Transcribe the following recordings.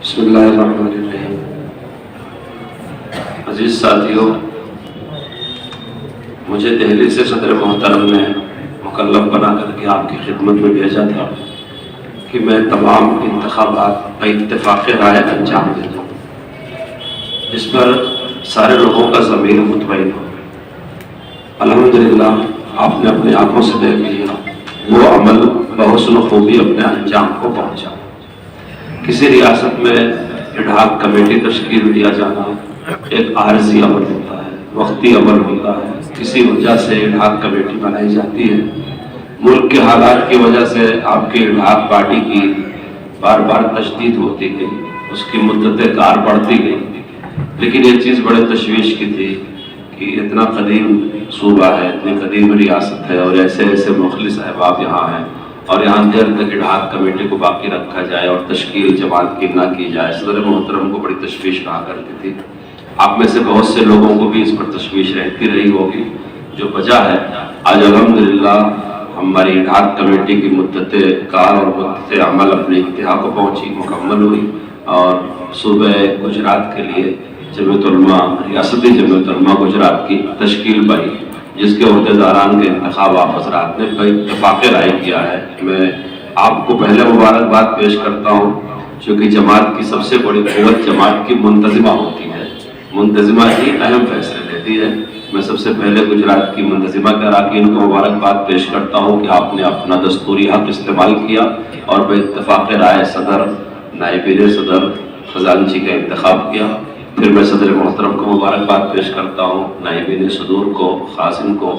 بسم اللہ الرحمن الرحیم۔ عزیز ساتھیوں، مجھے دہلی سے صدر محترم نے مکلف بنا کر کے آپ کی خدمت میں بھیجا تھا کہ میں تمام انتخابات کا اتفاق رائے انجام دے دوں، اس پر سارے لوگوں کا ضمیر مطمئن ہو۔ الحمدللہ آپ نے اپنی آنکھوں سے دیکھ لیا، وہ عمل بحسن خوبی اپنے انجام کو پہنچا۔ کسی ریاست میں اڈھاک کمیٹی تشکیل دیا جانا ایک عارضی عمل ہوتا ہے، وقتی عمل ہوتا ہے۔ کسی وجہ سے اڈھاک کمیٹی بنائی جاتی ہے، ملک کے حالات کی وجہ سے آپ کی اڈھاک پارٹی کی بار بار تجدید ہوتی گئی، اس کی مدت کار بڑھتی گئی، لیکن یہ چیز بڑے تشویش کی تھی کہ اتنا قدیم صوبہ ہے، اتنی قدیم ریاست ہے، اور ایسے ایسے مخلص احباب یہاں ہیں، اور یہاں دیر تک اڈھاک کمیٹی کو باقی رکھا جائے اور تشکیل جماعت کی نہ کی جائے۔ صدر محترم کو بڑی تشویش رہا کرتی تھی۔ آپ میں سے بہت سے لوگوں کو بھی اس پر تشویش رہتی رہی ہوگی، جو وجہ ہے آج الحمدللہ ہماری اڈھاک کمیٹی کی مدت کار اور مدت عمل اپنے انتہا کو پہنچی، مکمل ہوئی، اور صوبہ گجرات کے لیے جمعیت علماء، ریاستی جمعیت علماء گجرات کی تشکیل پائی، جس کے عہدیداران کے انتخاب آپ حضرات نے اتفاق رائے کیا ہے۔ میں آپ کو پہلے مبارکباد پیش کرتا ہوں، چونکہ جماعت کی سب سے بڑی قوت جماعت کی منتظمہ ہوتی ہے، منتظمہ ہی اہم فیصلے لیتی ہے۔ میں سب سے پہلے گجرات کی منتظمہ کے اراکین کو مبارکباد پیش کرتا ہوں کہ آپ نے اپنا دستوری حق استعمال کیا اور بے اتفاق رائے صدر، نائب صدر، خزانچی کا انتخاب کیا۔ پھر میں صدر محترم کو مبارکباد پیش کرتا ہوں، نائبین صدور کو، خازن کو،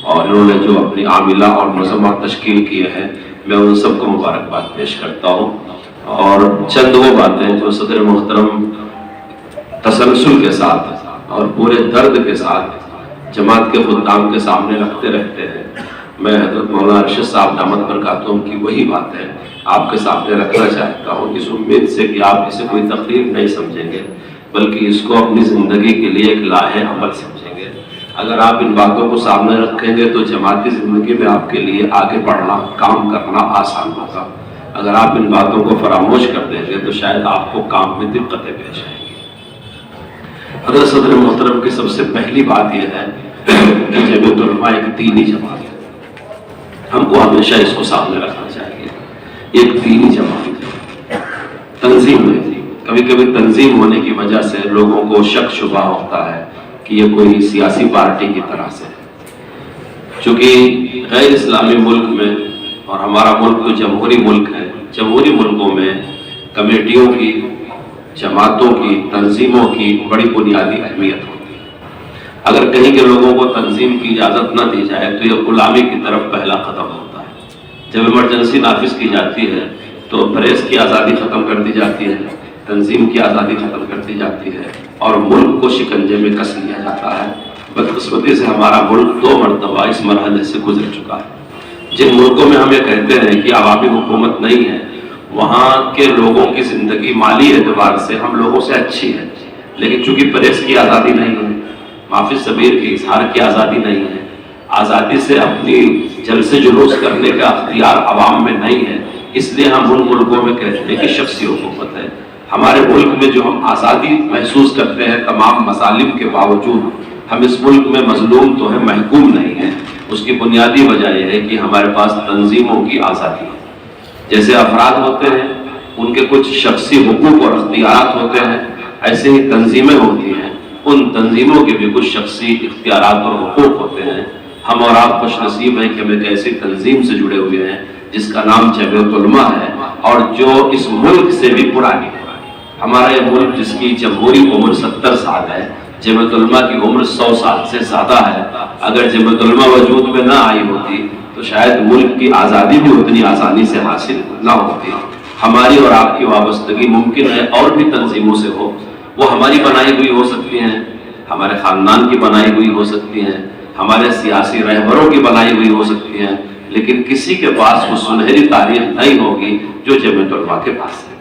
اور انہوں نے جو اپنی عاملہ اور منظمہ تشکیل کیے ہیں، میں ان سب کو مبارکباد پیش کرتا ہوں۔ اور چند وہ باتیں جو صدر محترم تسلسل کے ساتھ اور پورے درد کے ساتھ جماعت کے خدام کے سامنے رکھتے رہتے ہیں، میں حضرت مولانا ارشد صاحب دامت برکاتہم کی وہی باتیں آپ کے سامنے رکھنا چاہتا ہوں، اس امید سے کہ آپ اسے کوئی تقریر نہیں سمجھیں گے، بلکہ اس کو اپنی زندگی کے لیے ایک لاہ عمل سمجھیں گے۔ اگر آپ ان باتوں کو سامنے رکھیں گے تو جماعتی زندگی میں آپ کے لیے آگے بڑھنا، کام کرنا آسان ہوگا۔ اگر آپ ان باتوں کو فراموش کر دیں گے تو شاید آپ کو کام میں دقتیں پیش آئیں گی۔ حضرت صدر محترم کی سب سے پہلی بات یہ ہے کہ جمعیت علماء ایک دینی جماعت ہے، ہم کو ہمیشہ اس کو سامنے رکھنا چاہیے۔ ایک دینی جماعت ہے، تنظیم ہے۔ کبھی کبھی تنظیم ہونے کی وجہ سے لوگوں کو شک شبہ ہوتا ہے کہ یہ کوئی سیاسی پارٹی کی طرح سے ہے، چونکہ غیر اسلامی ملک میں، اور ہمارا ملک تو جمہوری ملک ہے، جمہوری ملکوں میں کمیٹیوں کی، جماعتوں کی، تنظیموں کی بڑی بنیادی اہمیت ہوتی ہے۔ اگر کہیں کے لوگوں کو تنظیم کی اجازت نہ دی جائے تو یہ غلامی کی طرف پہلا قدم ہوتا ہے۔ جب ایمرجنسی نافذ کی جاتی ہے تو پریس کی آزادی ختم کر دی جاتی ہے، تنظیم کی آزادی ختم کر دی جاتی ہے، اور ملک کو شکنجے میں کس لیا جاتا ہے۔ بدقسمتی سے ہمارا ملک 2 مرتبہ اس مرحلے سے گزر چکا ہے۔ جن ملکوں میں ہم یہ کہتے ہیں کہ عوامی حکومت نہیں ہے، وہاں کے لوگوں کی زندگی مالی اعتبار سے ہم لوگوں سے اچھی ہے، لیکن چونکہ پریس کی آزادی نہیں ہے، معافی ضمیر کی اظہار کی آزادی نہیں ہے، آزادی سے اپنی جلسے جلوس کرنے کا اختیار عوام میں نہیں ہے، اس لیے ہم ان ملکوں میں کہتے ہیں کہ شخصی حکومت ہے۔ ہمارے ملک میں جو ہم آزادی محسوس کرتے ہیں تمام مظالم کے باوجود، ہم اس ملک میں مظلوم تو ہیں، محکوم نہیں ہیں۔ اس کی بنیادی وجہ یہ ہے کہ ہمارے پاس تنظیموں کی آزادی ہے۔ جیسے افراد ہوتے ہیں، ان کے کچھ شخصی حقوق اور اختیارات ہوتے ہیں، ایسے ہی تنظیمیں ہوتی ہیں، ان تنظیموں کے بھی کچھ شخصی اختیارات اور حقوق ہوتے ہیں۔ ہم اور آپ خوش نصیب ہیں کہ ہم ایک ایسی تنظیم سے جڑے ہوئے ہیں جس کا نام جمعیت علماء ہے، اور جو اس ملک سے بھی پرانی ہے۔ ہمارا یہ ملک جس کی جمہوری عمر 70 سال ہے، جمعیت علماء کی عمر 100 سال سے زیادہ ہے۔ اگر جمعیت علماء وجود میں نہ آئی ہوتی تو شاید ملک کی آزادی بھی اتنی آسانی سے حاصل نہ ہوتی۔ ہماری اور آپ کی وابستگی ممکن ہے اور بھی تنظیموں سے ہو، وہ ہماری بنائی ہوئی ہو سکتی ہیں، ہمارے خاندان کی بنائی ہوئی ہو سکتی ہیں، ہمارے سیاسی رہبروں کی بنائی ہوئی ہو سکتی ہیں، لیکن کسی کے پاس وہ سنہری تاریخ نہیں ہوگی جو جمعیت علماء کے پاس ہے۔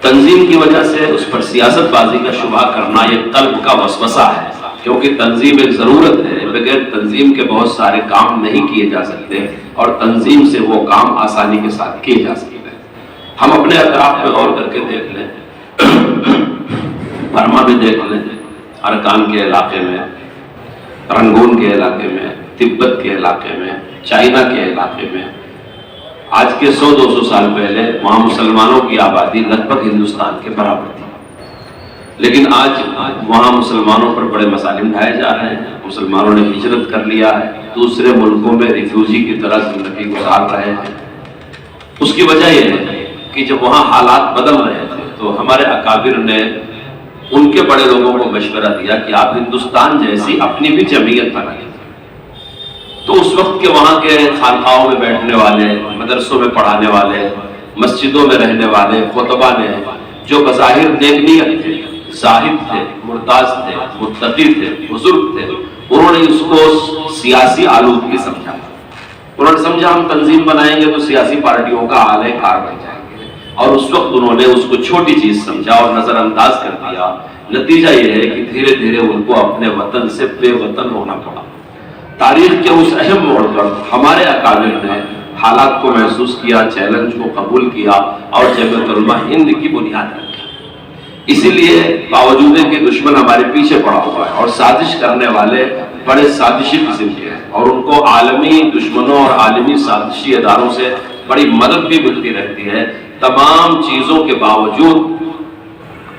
تنظیم کی وجہ سے اس پر سیاست بازی کا شبہ کرنا یہ قلب کا وسوسہ ہے، کیونکہ تنظیم ایک ضرورت ہے، بغیر تنظیم کے بہت سارے کام نہیں کیے جا سکتے، اور تنظیم سے وہ کام آسانی کے ساتھ کیے جا سکتے ہیں۔ ہم اپنے اطراف میں غور کر کے دیکھ لیں برما بھی دیکھ لیں، ارکان کے علاقے میں، رنگون کے علاقے میں، تبت کے علاقے میں، چائنا کے علاقے میں، آج کے 100-200 سال پہلے وہاں مسلمانوں کی آبادی لگ بھگ ہندوستان کے برابر تھی، لیکن آج وہاں مسلمانوں پر بڑے مظالم ڈھائے جا رہے ہیں، مسلمانوں نے ہجرت کر لیا ہے، دوسرے ملکوں میں ریفیوجی کی طرح زندگی گزار رہے ہیں۔ اس کی وجہ یہ ہے کہ جب وہاں حالات بدل رہے تھے تو ہمارے اکابر نے ان کے بڑے لوگوں کو مشورہ دیا کہ آپ ہندوستان جیسی اپنی بھی جمعیت بنائیں۔ تو اس وقت کے وہاں کے خانقاہوں میں بیٹھنے والے، مدرسوں میں پڑھانے والے، مسجدوں میں رہنے والے خطبہ نے، جو بظاہر نیک نیت تھے، زاہد تھے، مرتاز تھے، متقی تھے، بزرگ تھے، انہوں نے اس کو سیاسی آلودگی سمجھا۔ انہوں نے سمجھا ہم تنظیم بنائیں گے تو سیاسی پارٹیوں کا اعلی کار بن جائیں گے، اور اس وقت انہوں نے اس کو چھوٹی چیز سمجھا اور نظر انداز کر دیا۔ نتیجہ یہ ہے کہ دھیرے دھیرے ان کو اپنے وطن سے بے وطن ہونا پڑا۔ تاریخ کے اس اہم موڑ پر ہمارے اکابر نے حالات کو محسوس کیا، چیلنج کو قبول کیا اور جمعیت علماء ہند کی بنیاد رکھی۔ اسی لیے باوجود کہ دشمن ہمارے پیچھے پڑا ہوا ہے اور سازش کرنے والے بڑے سازشی قسم کے ہیں، اور ان کو عالمی دشمنوں اور عالمی سازشی اداروں سے بڑی مدد بھی ملتی رہتی ہے، تمام چیزوں کے باوجود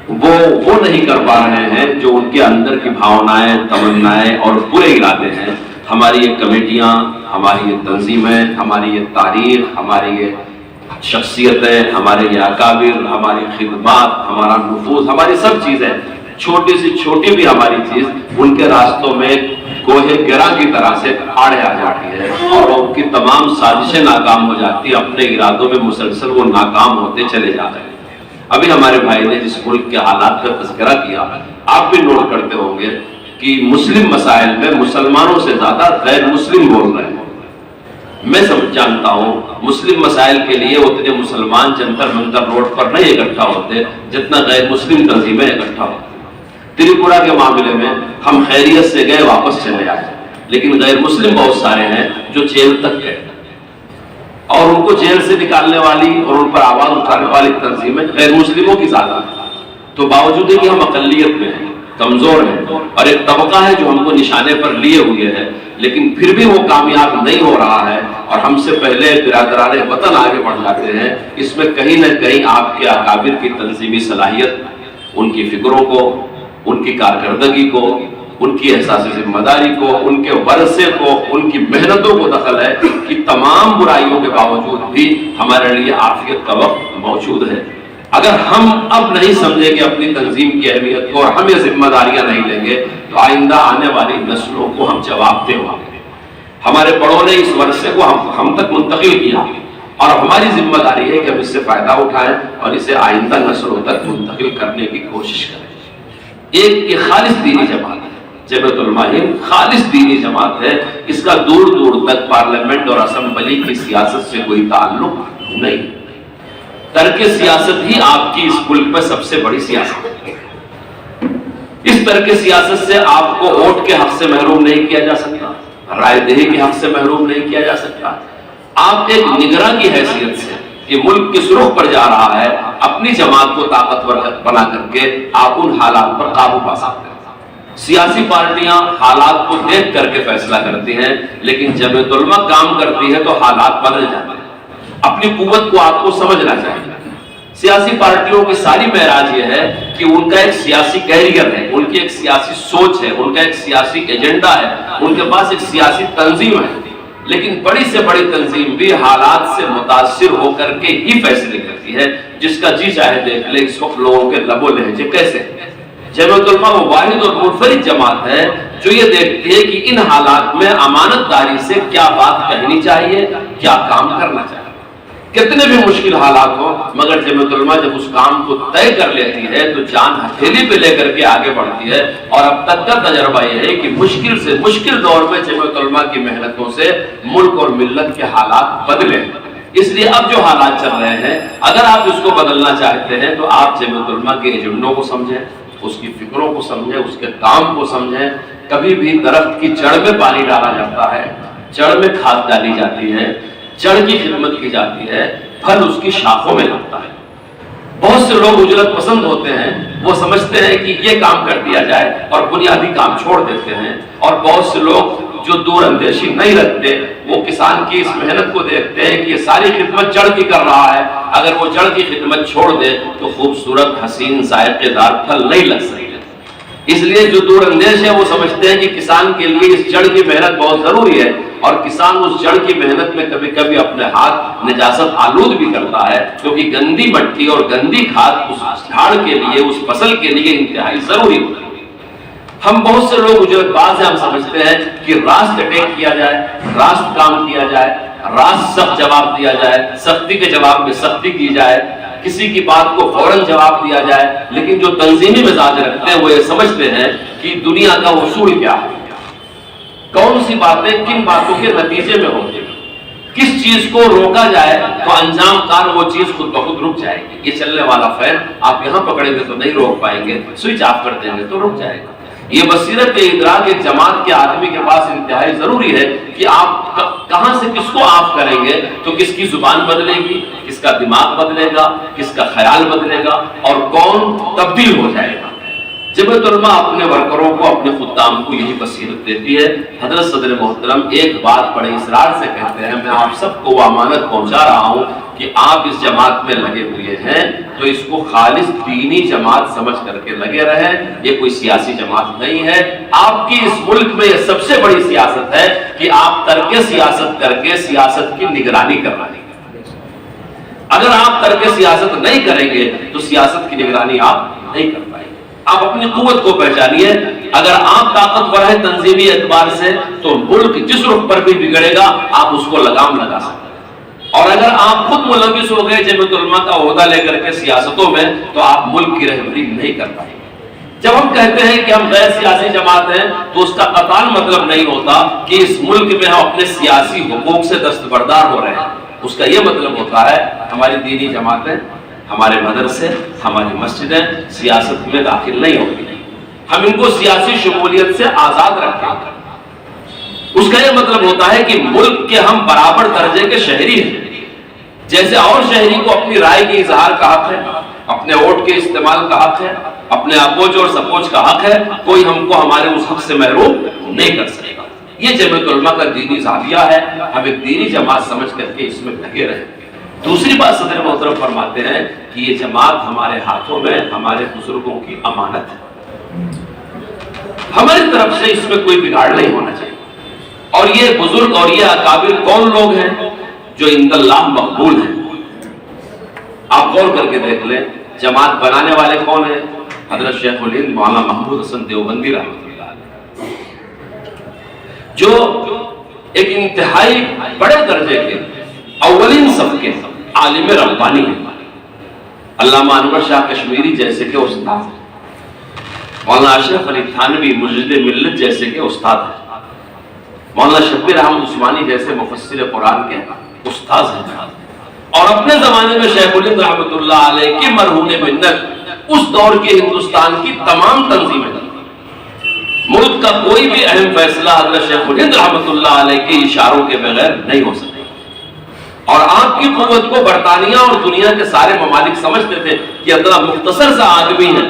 وہ نہیں کر پا رہے ہیں جو ان کے اندر کی بھاونائیں، تمنائیں اور برے ارادے ہیں۔ ہماری یہ کمیٹیاں، ہماری یہ تنظیمیں، ہماری یہ تاریخ، ہماری یہ شخصیتیں، ہمارے یہ اکابر، ہماری خدمات، ہمارا نفوذ، ہماری سب چیزیں، چھوٹی سی چھوٹی بھی ہماری چیز ان کے راستوں میں گوہے گراں کی طرح سے آڑے آ جاتی ہے، اور ان کی تمام سازشیں ناکام ہو جاتی ہیں، اپنے ارادوں میں مسلسل وہ ناکام ہوتے چلے جاتے ہیں۔ ابھی ہمارے بھائی نے جس ملک کے حالات کا تذکرہ کیا، آپ بھی نوٹ کرتے ہوں گے کہ مسلم مسائل میں مسلمانوں سے زیادہ غیر مسلم بول رہے ہیں۔ میں جانتا ہوں مسلم مسائل کے لیے اتنے مسلمان جنتر منتر روڈ پر نہیں اکٹھا ہوتے جتنا غیر مسلم تنظیمیں اکٹھا ہوتی۔ تریپورہ کے معاملے میں ہم خیریت سے گئے، واپس چلے آئے، لیکن غیر مسلم بہت سارے ہیں جو جیل تک گئے، اور ان کو جیل سے نکالنے والی اور ان پر آواز اٹھانے والی تنظیمیں غیر مسلموں کی زیادہ ہیں۔ تو باوجود کہ ہم اقلیت میں ہیں، کمزور ہیں، اور ایک طبقہ ہے جو ہم کو نشانے پر لیے ہوئے ہے، لیکن پھر بھی وہ کامیاب نہیں ہو رہا ہے، اور ہم سے پہلے برادران وطن آگے بڑھ جاتے ہیں۔ اس میں کہیں نہ کہیں آپ کے اکابر کی تنظیمی صلاحیت، ان کی فکروں کو، ان کی کارکردگی کو، ان کی احساس ذمہ داری کو، ان کے ورثے کو، ان کی محنتوں کو دخل ہے کہ تمام برائیوں کے باوجود بھی ہمارے لیے عافیت کا وقت موجود ہے۔ اگر ہم اب نہیں سمجھیں گے اپنی تنظیم کی اہمیت کو، اور ہم یہ ذمہ داریاں نہیں لیں گے، تو آئندہ آنے والی نسلوں کو ہم جواب دیں گے۔ ہمارے بڑوں نے اس ورثے کو ہم تک منتقل کیا، اور ہماری ذمہ داری ہے کہ ہم اس سے فائدہ اٹھائیں اور اسے آئندہ نسلوں تک منتقل کرنے کی کوشش کریں۔ ایک خالص دینی جماعت ہے جمعیت علماء ہند، خالص دینی جماعت ہے، اس کا دور دور تک پارلیمنٹ اور اسمبلی کی سیاست سے کوئی تعلق نہیں۔ ترک سیاست ہی آپ کی اس ملک میں سب سے بڑی سیاست ہے۔ اس ترک سیاست سے آپ کو ووٹ کے حق سے محروم نہیں کیا جا سکتا، رائے دہی کے حق سے محروم نہیں کیا جا سکتا۔ آپ ایک نگراں کی حیثیت سے یہ ملک کس رخ پر جا رہا ہے، اپنی جماعت کو طاقتور بنا کر کے آپ ان حالات پر قابو پا سکتے ہیں۔ سیاسی پارٹیاں حالات کو دیکھ کر کے فیصلہ کرتی ہیں، لیکن جمعیت علماء کام کرتی ہے تو حالات بدل جاتے ہیں۔ اپنی قوت کو آپ کو سمجھنا چاہیے۔ سیاسی پارٹیوں کی ساری معراج یہ ہے کہ ان کا ایک سیاسی کیریئر ہے، ان کی ایک سیاسی سوچ ہے، ان کا ایک سیاسی ایجنڈا ہے، ان کے پاس ایک سیاسی تنظیم ہے، لیکن بڑی سے بڑی تنظیم بھی حالات سے متاثر ہو کر کے ہی فیصلے کرتی ہے۔ جس کا جی چاہے دیکھ لے اس وقت لوگوں کے لب و لہجے کیسے ہیں۔ جمعیت علماء وہ واحد اور منفرد جماعت ہے جو یہ دیکھتی ہے کہ ان حالات میں امانت داری سے کیا بات کہنی چاہیے، کیا کام کرنا چاہیے۔ کتنے بھی مشکل حالات ہو، مگر جمعیت علماء جب اس کام کو طے کر لیتی ہے تو جان ہتھیلی پہ لے کر کے آگے بڑھتی ہے، اور اب تک کا تجربہ یہ ہے کہ مشکل سے مشکل دور میں جمعیت علماء کی محنتوں سے ملک اور ملت کے حالات بدلے۔ اس لیے اب جو حالات چل رہے ہیں، اگر آپ اس کو بدلنا چاہتے ہیں تو آپ جمعیت علماء کے ایجنڈوں کو سمجھیں، اس کی فکروں کو سمجھیں، اس کے کام کو سمجھیں۔ کبھی بھی درخت کی جڑ میں پانی ڈالا جاتا ہے، جڑ میں کھاد ڈالی جاتی ہے، جڑ کی خدمت کی جاتی ہے، پھل اس کی شاخوں میں لگتا ہے۔ بہت سے لوگ اجرت پسند ہوتے ہیں، وہ سمجھتے ہیں کہ یہ کام کر دیا جائے اور بنیادی کام چھوڑ دیتے ہیں، اور بہت سے لوگ جو دور اندیشی نہیں رکھتے وہ کسان کی اس محنت کو دیکھتے ہیں کہ یہ ساری خدمت جڑ کی کر رہا ہے، اگر وہ جڑ کی خدمت چھوڑ دے تو خوبصورت حسین ذائقے دار پھل نہیں لگ سکتے۔ اس لیے جو دور اندیش ہے وہ سمجھتے ہیں کہ کسان کے لیے اس جڑ کی محنت بہت ضروری ہے، اور کسان اس جڑ کی محنت میں کبھی کبھی اپنے ہاتھ نجاست آلود بھی کرتا ہے، کیونکہ گندی مٹی اور گندی کھاد اس جھاڑ کے لیے، اس فصل کے لیے انتہائی ضروری ہوتی ہے۔ ہم بہت سے لوگ اجرت باز ہیں، ہم سمجھتے ہیں کہ راست اٹیک کیا جائے، راست کام کیا جائے، راست سخت جواب دیا جائے، سختی کے جواب میں سختی کی جائے، کسی کی بات کو فوراً جواب دیا جائے، لیکن جو تنظیمی مزاج رکھتے ہیں وہ یہ سمجھتے ہیں کہ دنیا کا اصول کیا ہے، کون سی باتیں کن باتوں کے نتیجے میں ہوتی ہیں، کس چیز کو روکا جائے تو انجام کار وہ چیز خود بخود رک جائے گی۔ یہ چلنے والا فین آپ یہاں پکڑیں گے تو نہیں روک پائیں گے، سوئچ آف کر دیں گے تو رک جائے گا۔ یہ بصیرت ادراک ایک جماعت کے آدمی کے پاس انتہائی ضروری ہے کہ آپ کہاں سے کس کو آف کریں گے تو کس کی زبان بدلے گی، کس کا دماغ بدلے گا، کس کا خیال بدلے گا، اور کون تبدیل ہو جائے گا۔ جمعیت علماء اپنے ورکروں کو، اپنے خدام کو یہی بصیرت دیتی ہے۔ حضرت صدر محترم ایک بات بڑے اصرار سے کہتے ہیں، میں آپ سب کو وہ امانت پہنچا رہا ہوں کہ آپ اس جماعت میں لگے ہوئے ہیں تو اس کو خالص دینی جماعت سمجھ کر کے لگے رہیں، یہ کوئی سیاسی جماعت نہیں ہے۔ آپ کی اس ملک میں یہ سب سے بڑی سیاست ہے کہ آپ ترک سیاست کر کے سیاست کی نگرانی کرانی ہے۔ اگر آپ ترک سیاست نہیں کریں گے تو سیاست کی نگرانی آپ نہیں کر پائیں گے۔ آپ اپنی قوت کو پہچانیے، اگر آپ طاقتور ہیں تنظیمی اعتبار سے تو ملک جس رخ پر بھی بگڑے گا آپ اس کو لگام لگا سکتے ہیں، اور اگر آپ خود ملوث ہو گئے جمعیت علماء کا عہدہ لے کر کے سیاستوں میں تو آپ ملک کی رہبری نہیں کر پائیں گے۔ جب ہم کہتے ہیں کہ ہم غیر سیاسی جماعت ہیں تو اس کا قطعاً مطلب نہیں ہوتا کہ اس ملک میں ہم اپنے سیاسی حقوق سے دستبردار ہو رہے ہیں، اس کا یہ مطلب ہوتا ہے ہماری دینی جماعتیں، ہمارے مدرسے، ہماری مسجدیں سیاست میں داخل نہیں ہوتی، ہم ان کو سیاسی شمولیت سے آزاد رکھتے ہیں۔ اس کا یہ مطلب ہوتا ہے کہ ملک کے ہم برابر درجے کے شہری ہیں، جیسے اور شہری کو اپنی رائے کے اظہار کا حق ہے، اپنے ووٹ کے استعمال کا حق ہے، اپنے اپوچ اور سپوچ کا حق ہے، کوئی ہم کو ہمارے اس حق سے محروم نہیں کر سکے گا۔ یہ جمعیت علماء کا دینی زاویہ ہے، ہم ایک دینی جماعت سمجھ کر کے اس میں لگے رہیں۔ دوسری بات صدر محترم فرماتے ہیں کہ یہ جماعت ہمارے ہاتھوں میں ہمارے بزرگوں کی امانت ہے، ہماری طرف سے اس میں کوئی بگاڑ نہیں ہونا چاہیے۔ اور یہ بزرگ اور یہ اکابر کون لوگ ہیں جو عند اللہ مقبول ہیں؟ آپ غور کر کے دیکھ لیں، جماعت بنانے والے کون ہیں؟ حضرت شیخ الہند مولانا محمود حسن دیوبندی رحمۃ اللہ علیہ، جو ایک انتہائی بڑے درجے کے اولین صف کے عالم ربانی ہیں۔ علامہ انور شاہ کشمیری جیسے کہ استاد ہیں، مولانا اشرف علی تھانوی مجد ملت جیسے کہ استاد ہیں، مولانا شبیر احمد عثمانی جیسے مفسر قرآن کے استاد ہیں، اور اپنے زمانے میں شیخ الہند رحمۃ اللہ علیہ کی مرہون منت اس دور کے ہندوستان کی تمام تنظیمیں، ملک کا کوئی بھی اہم فیصلہ حضرت شیخ الہند رحمۃ اللہ علیہ کے اشاروں کے بغیر نہیں ہو سکتا۔ اور آپ کی قوت کو برطانیہ اور دنیا کے سارے ممالک سمجھتے تھے کہ اتنا مختصر سا آدمی ہے،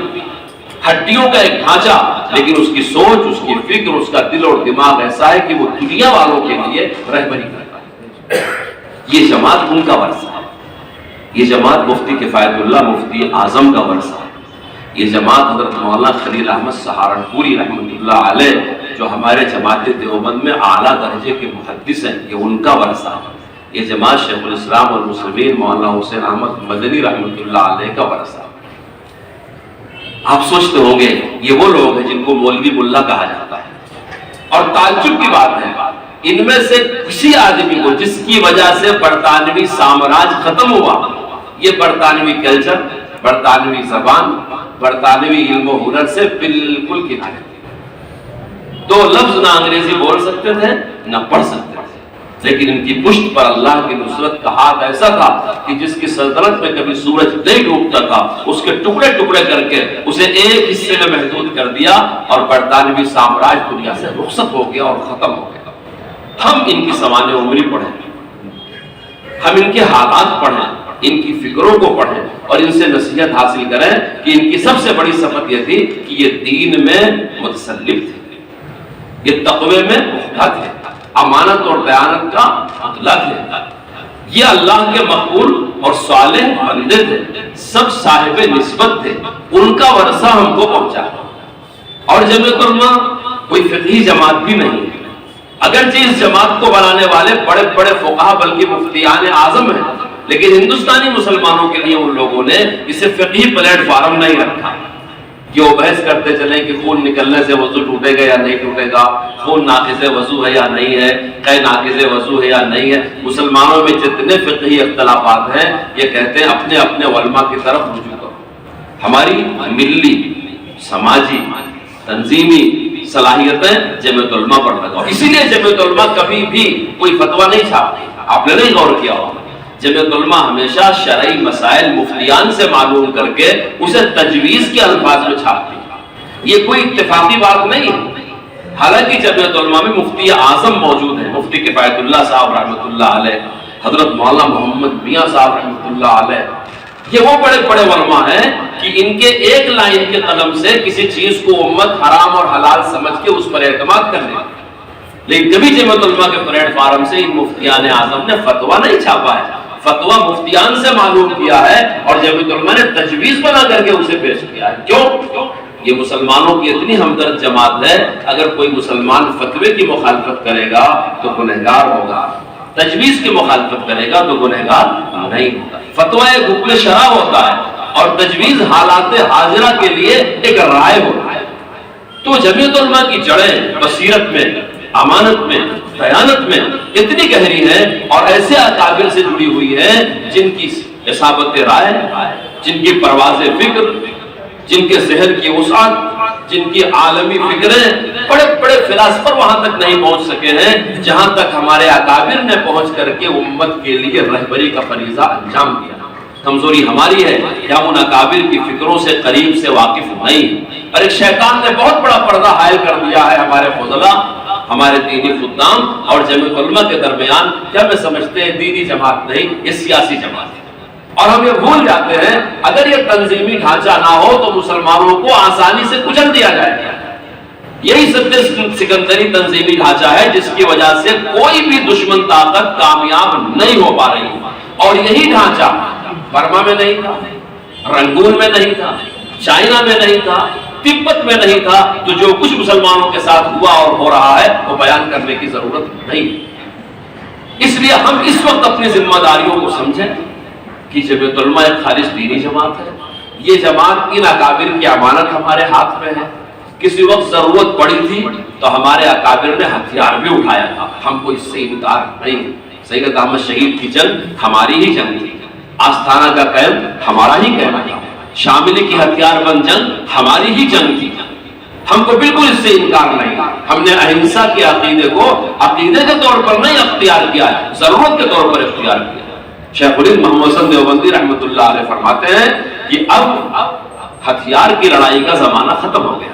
ہڈیوں کا ایک ڈھانچہ، لیکن اس کی سوچ، اس کی فکر، اس کا دل اور دماغ ایسا ہے کہ وہ دنیا والوں کے لیے رہبری کرتا ہے۔ یہ جماعت ان کا ورثہ ہے، یہ جماعت مفتی کفایت اللہ مفتی اعظم کا ورثہ ہے، یہ جماعت حضرت مولانا خلیل احمد سہارنپوری رحمۃ اللہ علیہ جو ہمارے جماعت دیوبند میں اعلیٰ درجے کے محدث ہیں، یہ ان کا ورثہ ہے، یہ جماعت شیخ الاسلام والمسلمین مولانا حسین احمد مدنی رحمۃ اللہ علیہ کا ورثہ ہے۔ آپ سوچتے ہوں گے یہ وہ لوگ ہیں جن کو مولوی ملا کہا جاتا ہے، اور تعجب کی بات ہے ان میں سے کسی آدمی کو جس کی وجہ سے برطانوی سامراج ختم ہوا، یہ برطانوی کلچر، برطانوی زبان، برطانوی علم و ہنر سے بالکل کنارے تھے، دو لفظ نہ انگریزی بول سکتے تھے نہ پڑھ سکتے تھے، لیکن ان کی پشت پر اللہ کی نصرت کا ہاتھ ایسا تھا کہ جس کی سلطنت میں کبھی سورج نہیں ڈوبتا تھا اس کے ٹکڑے ٹکڑے کر کے اسے ایک حصے میں محدود کر دیا، اور برطانوی سامراج دنیا سے رخصت ہو گیا اور ختم ہو گیا۔ ہم ان کی سوانح عمری پڑھیں، ہم ان کے حالات پڑھیں، ان کی فکروں کو پڑھیں اور ان سے نصیحت حاصل کریں کہ ان کی سب سے بڑی صفت یہ تھی کہ یہ دین میں متسلم تھے، یہ تقوی میں پختہ تھے، امانت اور دیانت کا مطلع تھے، یہ اللہ کے مقبول اور صالح بندے تھے، سب صاحب نسبت تھے، ان کا ورثہ ہم کو پہنچا۔ اور جمعیت علماء کوئی فقہی جماعت بھی نہیں ہے، اگرچہ اس جماعت کو بنانے والے بڑے بڑے فقہا بلکہ مفتیان اعظم ہیں، لیکن ہندوستانی مسلمانوں کے لیے ان لوگوں نے اسے فقہی پلیٹ فارم نہیں رکھا کہ وہ بحث کرتے چلیں کہ خون نکلنے سے وضو ٹوٹے گا یا نہیں ٹوٹے گا، خون ناقض وضو ہے یا نہیں ہے، قے ناقض وضو ہے یا نہیں ہے۔ مسلمانوں میں جتنے فقہی اختلافات ہیں یہ کہتے ہیں اپنے اپنے علماء کی طرف رجوع کرو، ہماری ملی سماجی تنظیمی صلاحیتیں جمعیت علماء پر لگاؤ۔ اسی لیے جمعیت علماء کبھی بھی کوئی فتویٰ نہیں چھاپتی، آپ نے نہیں غور کیا ہوگا، جمعیت علماء ہمیشہ شرعی مسائل مفتیان سے معلوم کر کے اسے تجویز کے الفاظ میں چھاپتی ہے، یہ کوئی اتفاقی بات نہیں ہے۔ حالانکہ جمعیت علماء میں مفتی اعظم موجود ہیں، مفتی کفایت اللہ صاحب رحمۃ اللہ علیہ، حضرت مولانا محمد میاں صاحب رحمۃ اللہ علیہ، یہ وہ بڑے بڑے علماء ہیں کہ ان کے ایک لائن کے قلم سے کسی چیز کو امت حرام اور حلال سمجھ کے اس پر اعتماد کر لے، لیکن کبھی جمعیت علماء کے پلیٹ فارم سے ان مفتیان اعظم نے فتویٰ نہیں چھاپا ہے، فتویٰ مفتیان سے معلوم کیا ہے اور جمعیت علماء نے تجویز بنا کر کے اسے پیش کیا ہے۔ کیوں؟ یہ مسلمانوں کی اتنی ہمدرد جماعت ہے، اگر کوئی مسلمان فتوے کی مخالفت کرے گا تو گنہگار ہوگا، تجویز کی مخالفت کرے گا تو گنہگار نہیں ہوگا۔ فتویٰ ایک حکم شرع ہوتا ہے اور تجویز حالات حاضرہ کے لیے ایک رائے ہوتا ہے۔ تو جمعیت علماء کی جڑیں بصیرت میں، امانت میں، دیانت میں اتنی گہری ہے اور ایسے اکابر سے جڑی ہوئی ہے جن کی اصابت رائے، جن کی پرواز فکر، جن کے ذہن کی وسعت، جن کی عالمی فکریں، بڑے بڑے فلاسفر وہاں تک نہیں پہنچ سکے ہیں جہاں تک ہمارے اکابر نے پہنچ کر کے امت کے لیے رہبری کا فریضہ انجام دیا۔ کمزوری ہماری ہے کہ ہم ان اکابر کی فکروں سے قریب سے واقف نہیں، اور ایک شیطان نے بہت بڑا پردہ حائل کر دیا ہے ہمارے فضلاء، ہمارے دینی خدام اور جمعیت علماء کے درمیان، کیا میں سمجھتے ہیں دینی جماعت نہیں، یہ سیاسی جماعت ہے۔ اور ہم یہ بھول جاتے ہیں اگر یہ تنظیمی ڈھانچہ نہ ہو تو مسلمانوں کو آسانی سے کچل دیا جائے گا۔ یہی سب سکندری تنظیمی ڈھانچہ ہے جس کی وجہ سے کوئی بھی دشمن طاقت کامیاب نہیں ہو پا رہی، اور یہی ڈھانچہ برما میں نہیں تھا، رنگون میں نہیں تھا، چائنا میں نہیں تھا، تبت میں نہیں تھا، تو جو کچھ مسلمانوں کے ساتھ ہوا اور ہو رہا ہے وہ بیان کرنے کی ضرورت نہیں۔ اس لیے ہم اس وقت اپنی ذمہ داریوں کو سمجھیں کہ جمعیت علماء ایک خالص دینی جماعت ہے، یہ جماعت ان اکابر کی امانت ہمارے ہاتھ میں ہے۔ کسی وقت ضرورت پڑی تھی تو ہمارے اکابر نے ہتھیار بھی اٹھایا تھا، ہم کو اس سے انکار نہیں۔ سید احمد شہید کی جنگ ہماری ہی جنگ تھی، آستانہ کا قیام ہمارا ہی قیام تھا، شاملی کی ہتھیار بند جنگ ہماری ہی جنگ تھی، ہم کو بالکل اس سے انکار نہیں۔ ہم نے اہنسا کے عقیدے کو عقیدے کے طور پر نہیں اختیار کیا ہے، ضرورت کے طور پر اختیار کیا۔ شیخ الہند محمد حسن دیوبندی رحمۃ اللہ علیہ فرماتے ہیں کہ اب ہتھیار کی لڑائی کا زمانہ ختم ہو گیا،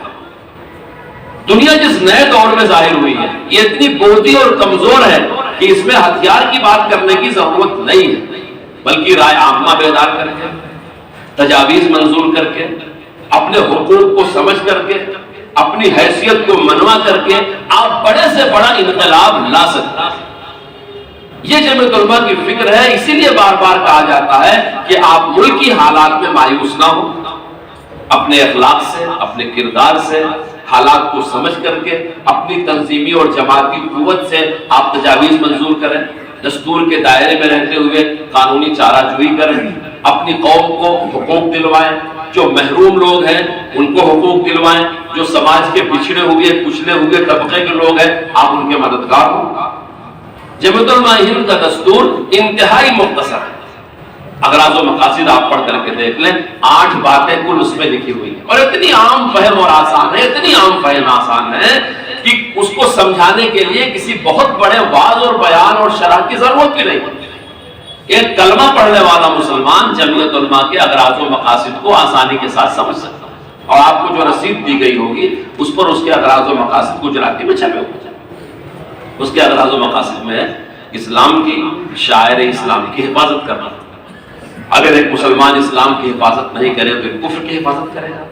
دنیا جس نئے دور میں ظاہر ہوئی ہے یہ اتنی بودھی اور کمزور ہے کہ اس میں ہتھیار کی بات کرنے کی ضرورت نہیں ہے، بلکہ رائے عامہ بیدار کر کے، تجاویز منظور کر کے، اپنے حقوق کو سمجھ کر کے، اپنی حیثیت کو منوا کر کے آپ بڑے سے بڑا انقلاب لا سکتے ہیں۔ یہ جمعیت علماء کی فکر ہے، اسی لیے بار بار کہا جاتا ہے کہ آپ ملکی حالات میں مایوس نہ ہو، اپنے اخلاق سے، اپنے کردار سے، حالات کو سمجھ کر کے اپنی تنظیمی اور جماعتی قوت سے آپ تجاویز منظور کریں، دستور کے دائرے میں رہتے ہوئے قانونی چارہ جوئی کریں، اپنی قوم کو حقوق دلوائیں، جو محروم لوگ ہیں ان کو حقوق دلوائیں، جو سماج کے پچھڑے ہوئے کچلے ہوئے طبقے کے لوگ ہیں آپ ان کے مددگار ہوں۔ جمعیت علماء ہند کا دستور انتہائی مختصر ہے، اغراض و مقاصد آپ پڑھ کر کے دیکھ لیں، 8 باتیں کل اس میں لکھی ہوئی ہیں، اور اتنی عام فہم اور آسان ہے، اتنی عام فہم آسان ہے کہ اس کو سمجھانے کے لیے کسی بہت بڑے واعظ اور بیان اور شرح کی ضرورت بھی نہیں ہوتی۔ ایک کلمہ پڑھنے والا مسلمان جمعیت علماء کے اغراض و مقاصد کو آسانی کے ساتھ سمجھ سکتا ہے، اور آپ کو جو رسید دی گئی ہوگی اس پر اس کے اغراض و مقاصد گجراتی میں چھپے ہوئے، اس کے اغراض و مقاصد میں اسلام کی، شاعر اسلام کی حفاظت کرنا، اگر ایک مسلمان اسلام کی حفاظت نہیں کرے تو ایک کفر کی حفاظت کرے گا۔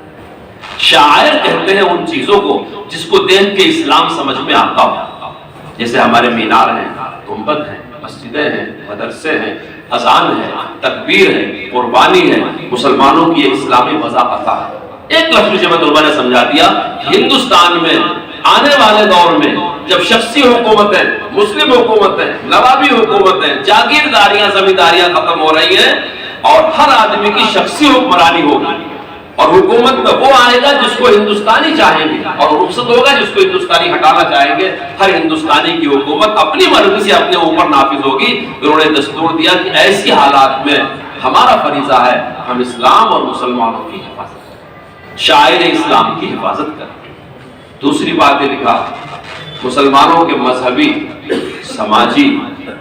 شاعر کہتے ہیں ان چیزوں کو جس کو دیکھ کے اسلام سمجھ میں آتا ہو، جیسے ہمارے مینار ہیں، گنبد ہیں، مسجدیں ہیں، مدرسے ہیں، اذان ہے، تکبیر ہے، قربانی ہے، مسلمانوں کی یہ اسلامی وضاحت ہے۔ ایک لفظ مجھے طلبہ نے سمجھا دیا، ہندوستان میں آنے والے دور میں جب شخصی حکومتیں، مسلم حکومتیں، نوابی حکومتیں، جاگیرداریاں، زمینداریاں ختم ہو رہی ہیں اور ہر آدمی کی شخصی حکمرانی ہوگی، اور حکومت میں وہ آئے گا جس کو ہندوستانی چاہیں گے، اور رخصت ہوگا جس کو ہندوستانی ہٹانا چاہیں گے۔ ہر ہندوستانی کی حکومت اپنی مرضی سے اپنے اوپر نافذ ہوگی۔ انہوں نے دستور دیا کہ ایسی حالات میں ہمارا فریضہ ہے ہم اسلام اور مسلمانوں کی حفاظت کریں، شاعر اسلام کی حفاظت کریں۔ دوسری بات یہ لکھا، مسلمانوں کے مذہبی، سماجی،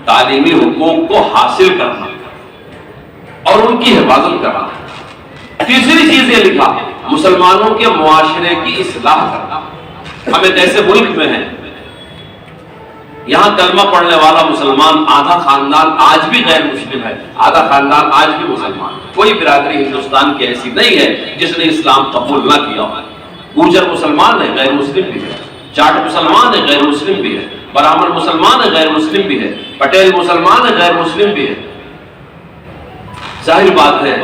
تعلیمی حقوق کو حاصل کرنا اور ان کی حفاظت کرنا۔ تیسری چیز یہ لکھا، مسلمانوں کے معاشرے کی اصلاح کرنا۔ ہم ایک ایسے ملک میں ہیں یہاں کلمہ پڑھنے والا مسلمان آدھا خاندان آج بھی غیر مسلم ہے، آدھا خاندان آج بھی مسلمان۔ کوئی برادری ہندوستان کی ایسی نہیں ہے جس نے اسلام قبول نہ کیا ہو۔ گوجر مسلمان ہے، غیر مسلم بھی ہے، جاٹ مسلمان ہے، غیر مسلم بھی ہے، برہمن مسلمان ہے، غیر مسلم بھی ہے، پٹیل مسلمان ہے، غیر مسلم بھی ہے۔ ظاہر بات ہے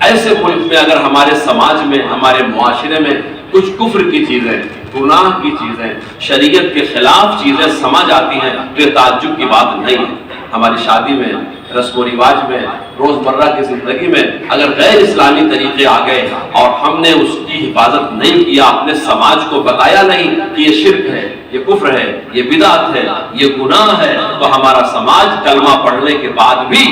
ایسے ملک میں اگر ہمارے سماج میں، ہمارے معاشرے میں کچھ کفر کی چیزیں، گناہ کی چیزیں، شریعت کے خلاف چیزیں سمجھ آتی ہیں تو یہ تعجب کی بات نہیں ہے۔ ہماری شادی میں، رسم و رواج میں، روزمرہ کی زندگی میں اگر غیر اسلامی طریقے آ گئے اور ہم نے اس کی حفاظت نہیں کیا، اپنے سماج کو بتایا نہیں کہ یہ شرک ہے، یہ کفر ہے، یہ بدعت ہے، یہ گناہ ہے، تو ہمارا سماج کلمہ پڑھنے کے بعد بھی،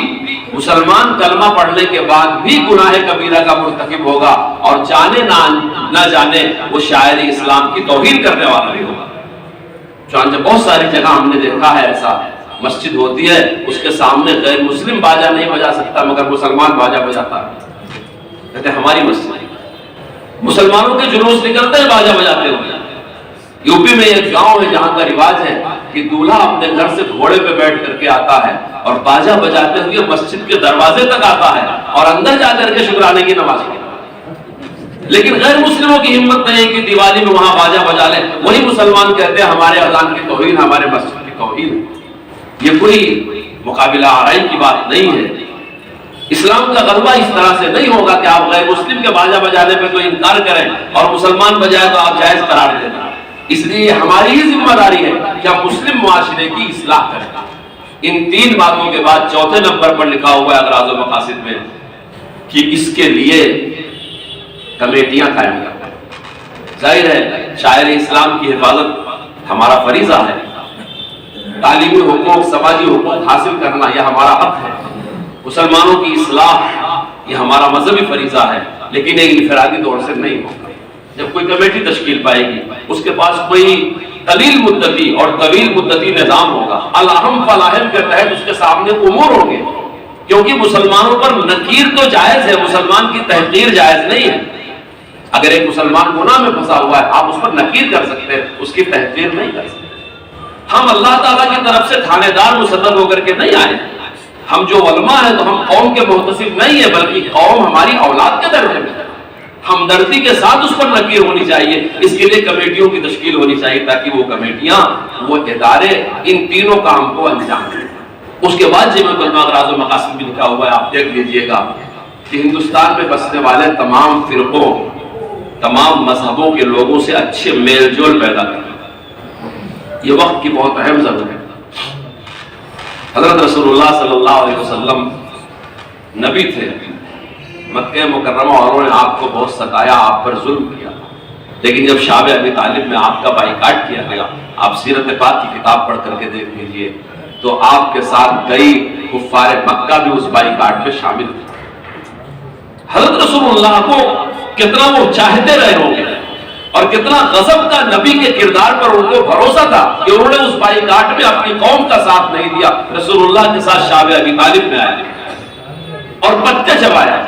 مسلمان کلمہ پڑھنے کے بعد بھی گناہ کبیرہ کا مرتکب ہوگا، اور جانے نہ جانے وہ شاعر اسلام کی توہین کرنے والا بھی ہوگا۔ چنانچہ بہت ساری جگہ ہم نے دیکھا ہے ایسا، مسجد ہوتی ہے اس کے سامنے غیر مسلم باجا نہیں بجا سکتا مگر مسلمان باجا بجاتا ہے، کہتے ہیں ہماری مسجد۔ مسلمانوں کے جلوس نکلتے ہیں باجا بجاتے ہوئے۔ یوپی میں ایک گاؤں ہے جہاں کا رواج ہے کہ دولہا اپنے گھر سے گھوڑے پہ بیٹھ کر کے آتا ہے اور باجا بجاتے ہوئے مسجد کے دروازے تک آتا ہے اور اندر جا کر کے شکرانے کی نماز پڑھتا ہے۔ لیکن غیر مسلموں کی ہمت نہیں کہ دیوالی میں وہاں باجا بجا لیں، وہی مسلمان کہتے ہیں ہمارے اذان کی توہین، ہمارے مسجد کی توہین ہے۔ یہ کوئی مقابلہ آرائی کی بات نہیں ہے۔ اسلام کا غلبہ اس طرح سے نہیں ہوگا کہ آپ غیر مسلم کے باجا بجانے پہ تو انکار کریں اور مسلمان بجائے تو آپ جائز قرار دیں۔ اس لیے ہماری ہی ذمہ داری ہے کہ ہم مسلم معاشرے کی اصلاح کریں۔ ان تین باتوں کے بعد چوتھے نمبر پر لکھا ہوا ہے اغراض و مقاصد میں کہ اس کے لیے کمیٹیاں قائم کرنا۔ ظاہر ہے شاعر اسلام کی حفاظت ہمارا فریضہ ہے، تعلیمی حقوق، سماجی حقوق حاصل کرنا یہ ہمارا حق ہے، مسلمانوں کی اصلاح یہ ہمارا مذہبی فریضہ ہے، لیکن ایک انفرادی طور سے نہیں ہوگا۔ جب کوئی کمیٹی تشکیل پائے گی اس کے پاس کوئی قلیل مدتی اور طویل مدتی نظام ہوگا، الاہم فالاہم کے تحت اس کے سامنے امور ہوں گے، کیونکہ مسلمانوں پر نکیر تو جائز ہے، مسلمان کی تحقیر جائز نہیں ہے۔ اگر ایک مسلمان گناہ میں پھنسا ہوا ہے آپ اس پر نکیر کر سکتے ہیں، اس کی تحقیر نہیں کر سکتے۔ ہم اللہ تعالیٰ کی طرف سے تھانے دار مسدد ہو کر کے نہیں آئے، ہم جو علماء ہیں تو ہم قوم کے محتسب نہیں ہیں، بلکہ قوم ہماری اولاد کے درجے میں ہے۔ ہمدردی کے ساتھ اس پر نکیر ہونی چاہیے، اس کے لیے کمیٹیوں کی تشکیل ہونی چاہیے تاکہ وہ کمیٹیاں، وہ ادارے ان تینوں کام کو انجام دیں۔ اس کے بعد جمعیت علماء اغراض و مقاصد بھی لکھا ہوا ہے، آپ دیکھ لیجئے گا کہ ہندوستان میں بسنے والے تمام فرقوں، تمام مذہبوں کے لوگوں سے اچھے میل جول پیدا کرنا، یہ وقت کی بہت اہم ضرورت ہے۔ حضرت رسول اللہ صلی اللہ علیہ وسلم نبی تھے، مکہ مکرمہ والوں نے آپ کو بہت ستایا، آپ پر ظلم کیا، لیکن جب شعب ابی طالب میں آپ کا بائیکاٹ کیا گیا، آپ سیرت پاک کی کتاب پڑھ کر کے دیکھ لیجئے تو آپ کے ساتھ کئی کفار مکہ بھی اس بائیکاٹ میں شامل تھے۔ حضرت رسول اللہ کو کتنا وہ چاہتے رہے ہوں گے اور کتنا غضب کا نبی کے کردار پر ان کو بھروسہ تھا کہ انہوں نے اس بائیکاٹ میں اپنی قوم کا ساتھ نہیں دیا، رسول اللہ کے ساتھ شعب ابی طالب میں آئے اور پتے چبایا،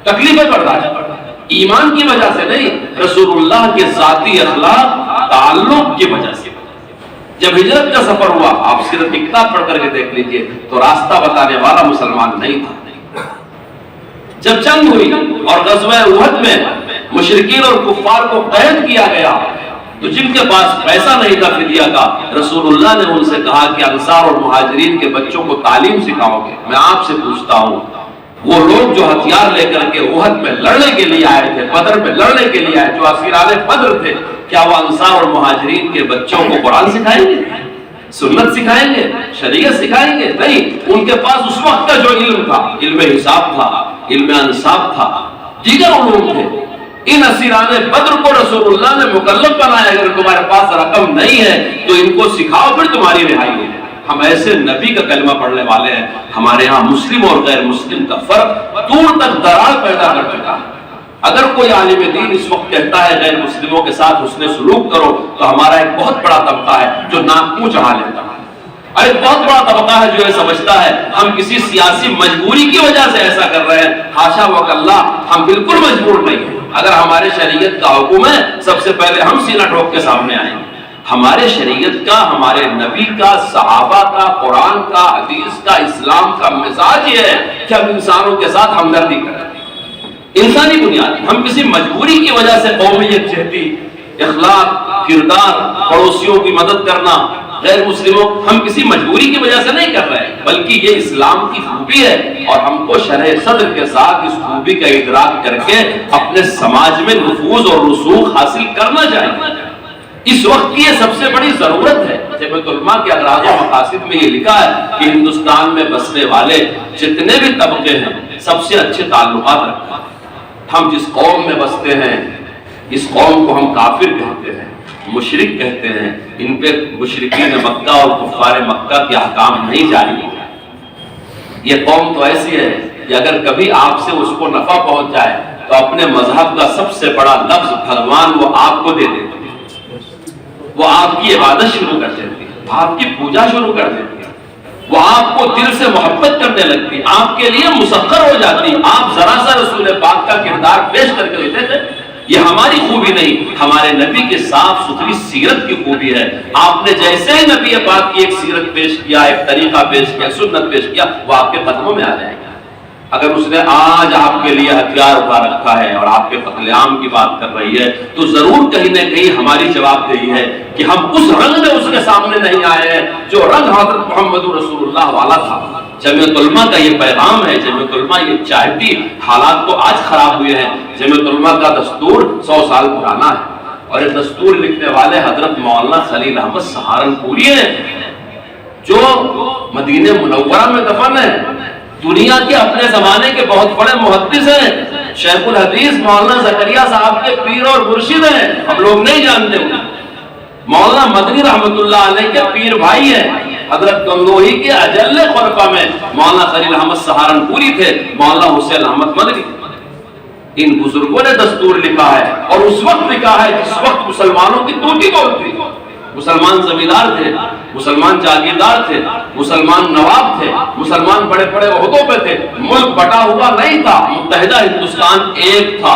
تکلیفیں برداشت، ایمان کی وجہ سے نہیں، رسول اللہ کے ذاتی اخلاق تعلق کی وجہ سے۔ جب ہجرت کا سفر ہوا آپ سیرت کی کتاب پڑھ کر کے دیکھ لیجئے تو راستہ بتانے والا مسلمان نہیں تھا، جب جنگ ہوئی اور غزوہ احد میں مشرکین اور کفار کو قید کیا گیا تو جن کے پاس پیسہ نہیں تھا فدیہ کا، رسول اللہ نے ان سے کہا کہ انصار اور مہاجرین کے بچوں کو تعلیم سکھاؤ گے؟ میں آپ سے پوچھتا ہوں، وہ لوگ جو ہتھیار لے کر کے احد میں لڑنے کے لیے آئے تھے، بدر میں لڑنے کے لیے آئے، جو اسیران بدر تھے، کیا وہ انصار اور مہاجرین کے بچوں کو قرآن سکھائیں گے، سنت سکھائیں گے، شریعت سکھائیں گے؟ نہیں، ان کے پاس اس وقت کا جو علم تھا، علم حساب تھا، علم انصاب تھا، دیگر علوم تھے۔ ان اسیران بدر کو رسول اللہ نے مکلف بنایا، اگر تمہارے پاس رقم نہیں ہے تو ان کو سکھاؤ، پھر تمہاری رہائی ہے۔ ہم ایسے نبی کا کلمہ پڑھنے والے ہیں، ہمارے ہاں مسلم اور غیر مسلم کا فرق دور تک دراز پیدا کر چکا ہے۔ اگر کوئی عالم دین اس وقت کہتا ہے غیر مسلموں کے ساتھ حسن سلوک کرو، تو ہمارا ایک بہت بڑا طبقہ ہے جو ناک منہ چڑھا لیتا ہے، اور ایک بہت بڑا طبقہ ہے جو یہ سمجھتا ہے ہم کسی سیاسی مجبوری کی وجہ سے ایسا کر رہے ہیں۔ حاشا وکلا، ہم بالکل مجبور نہیں ہیں۔ اگر ہمارے شریعت کا حکم ہے، سب سے پہلے ہم سینہ ٹھوک کے سامنے آئیں گے۔ ہمارے شریعت کا، ہمارے نبی کا، صحابہ کا، قرآن کا، حدیث کا، اسلام کا مزاج یہ ہے کہ ہم انسانوں کے ساتھ ہمدردی کریں، انسانی بنیاد۔ ہم کسی مجبوری کی وجہ سے قومیت جہتی، اخلاق، کردار، پڑوسیوں کی مدد کرنا، غیر مسلموں، ہم کسی مجبوری کی وجہ سے نہیں کر رہے ہیں، بلکہ یہ اسلام کی خوبی ہے، اور ہم کو شرح صدر کے ساتھ اس خوبی کا ادراک کر کے اپنے سماج میں نفوذ اور رسوخ حاصل کرنا چاہیے۔ اس وقت کی یہ سب سے بڑی ضرورت ہے۔ جامعۃ العلماء کے اغراض و مقاصد میں یہ لکھا ہے کہ ہندوستان میں بسنے والے جتنے بھی طبقے ہیں سب سے اچھے تعلقات رکھتے ہیں۔ ہم جس قوم میں بستے ہیں اس قوم کو ہم کافر کہتے ہیں، مشرک کہتے ہیں، ان پہ مشرکین مکہ اور کفار مکہ کے احکام نہیں جاری ہیں۔ یہ قوم تو ایسی ہے کہ اگر کبھی آپ سے اس کو نفع پہنچ جائے تو اپنے مذہب کا سب سے بڑا لفظ بھگوان وہ آپ کو دے دیتے ہیں، وہ آپ کی عبادت شروع کر دیتی ہے، آپ کی پوجا شروع کر دیتی ہے، وہ آپ کو دل سے محبت کرنے لگتی، آپ کے لیے مسخر ہو جاتی۔ آپ ذرا سا رسول پاک کا کردار پیش کر کے لیتے تھے۔ یہ ہماری خوبی نہیں، ہمارے نبی کے صاف ستھری سیرت کی خوبی ہے۔ آپ نے جیسے ہی نبی پاک کی ایک سیرت پیش کیا، ایک طریقہ پیش کیا، سنت پیش کیا، وہ آپ کے قدموں میں آ جائے گا۔ اگر اس نے آج آپ کے لیے ہتھیار اٹھا رکھا ہے اور آپ کے قتل عام کی بات کر رہی ہے، تو ضرور کہیں نہ کہیں ہماری جواب دہی ہے کہ ہم اس رنگ میں اس کے سامنے نہیں آئے ہیں جو رنگ حضرت محمد رسول اللہ والا تھا۔ جامعۃ العلماء کا یہ پیغام ہے، جامعۃ العلماء یہ چاہتی، حالات تو آج خراب ہوئے ہیں۔ جامعۃ العلماء کا دستور 100 سال پرانا ہے، اور یہ دستور لکھنے والے حضرت مولانا خلیل احمد سہارنپوری ہیں، جو مدینہ منورہ میں دفن ہے۔ دنیا کے اپنے زمانے کے بہت بڑے محدث ہیں، شیخ الحدیث مولانا زکریا صاحب کے پیر اور مرشد ہیں، ہم لوگ نہیں جانتے ہیں۔ مولانا مدنی رحمت اللہ علیہ کے پیر بھائی ہیں، حضرت گنگوہی کے اجل خلفاء میں مولانا خلیل احمد سہارنپوری تھے، مولانا حسین احمد مدنی۔ ان بزرگوں نے دستور لکھا ہے، اور اس وقت لکھا ہے جس وقت مسلمانوں کی ٹوٹی بہت تھی۔ مسلمان زمیندار تھے، مسلمان جاگیردار تھے، مسلمان نواب تھے، مسلمان بڑے بڑے عہدوں پہ تھے، ملک بٹا ہوا نہیں تھا، متحدہ ہندوستان ایک تھا،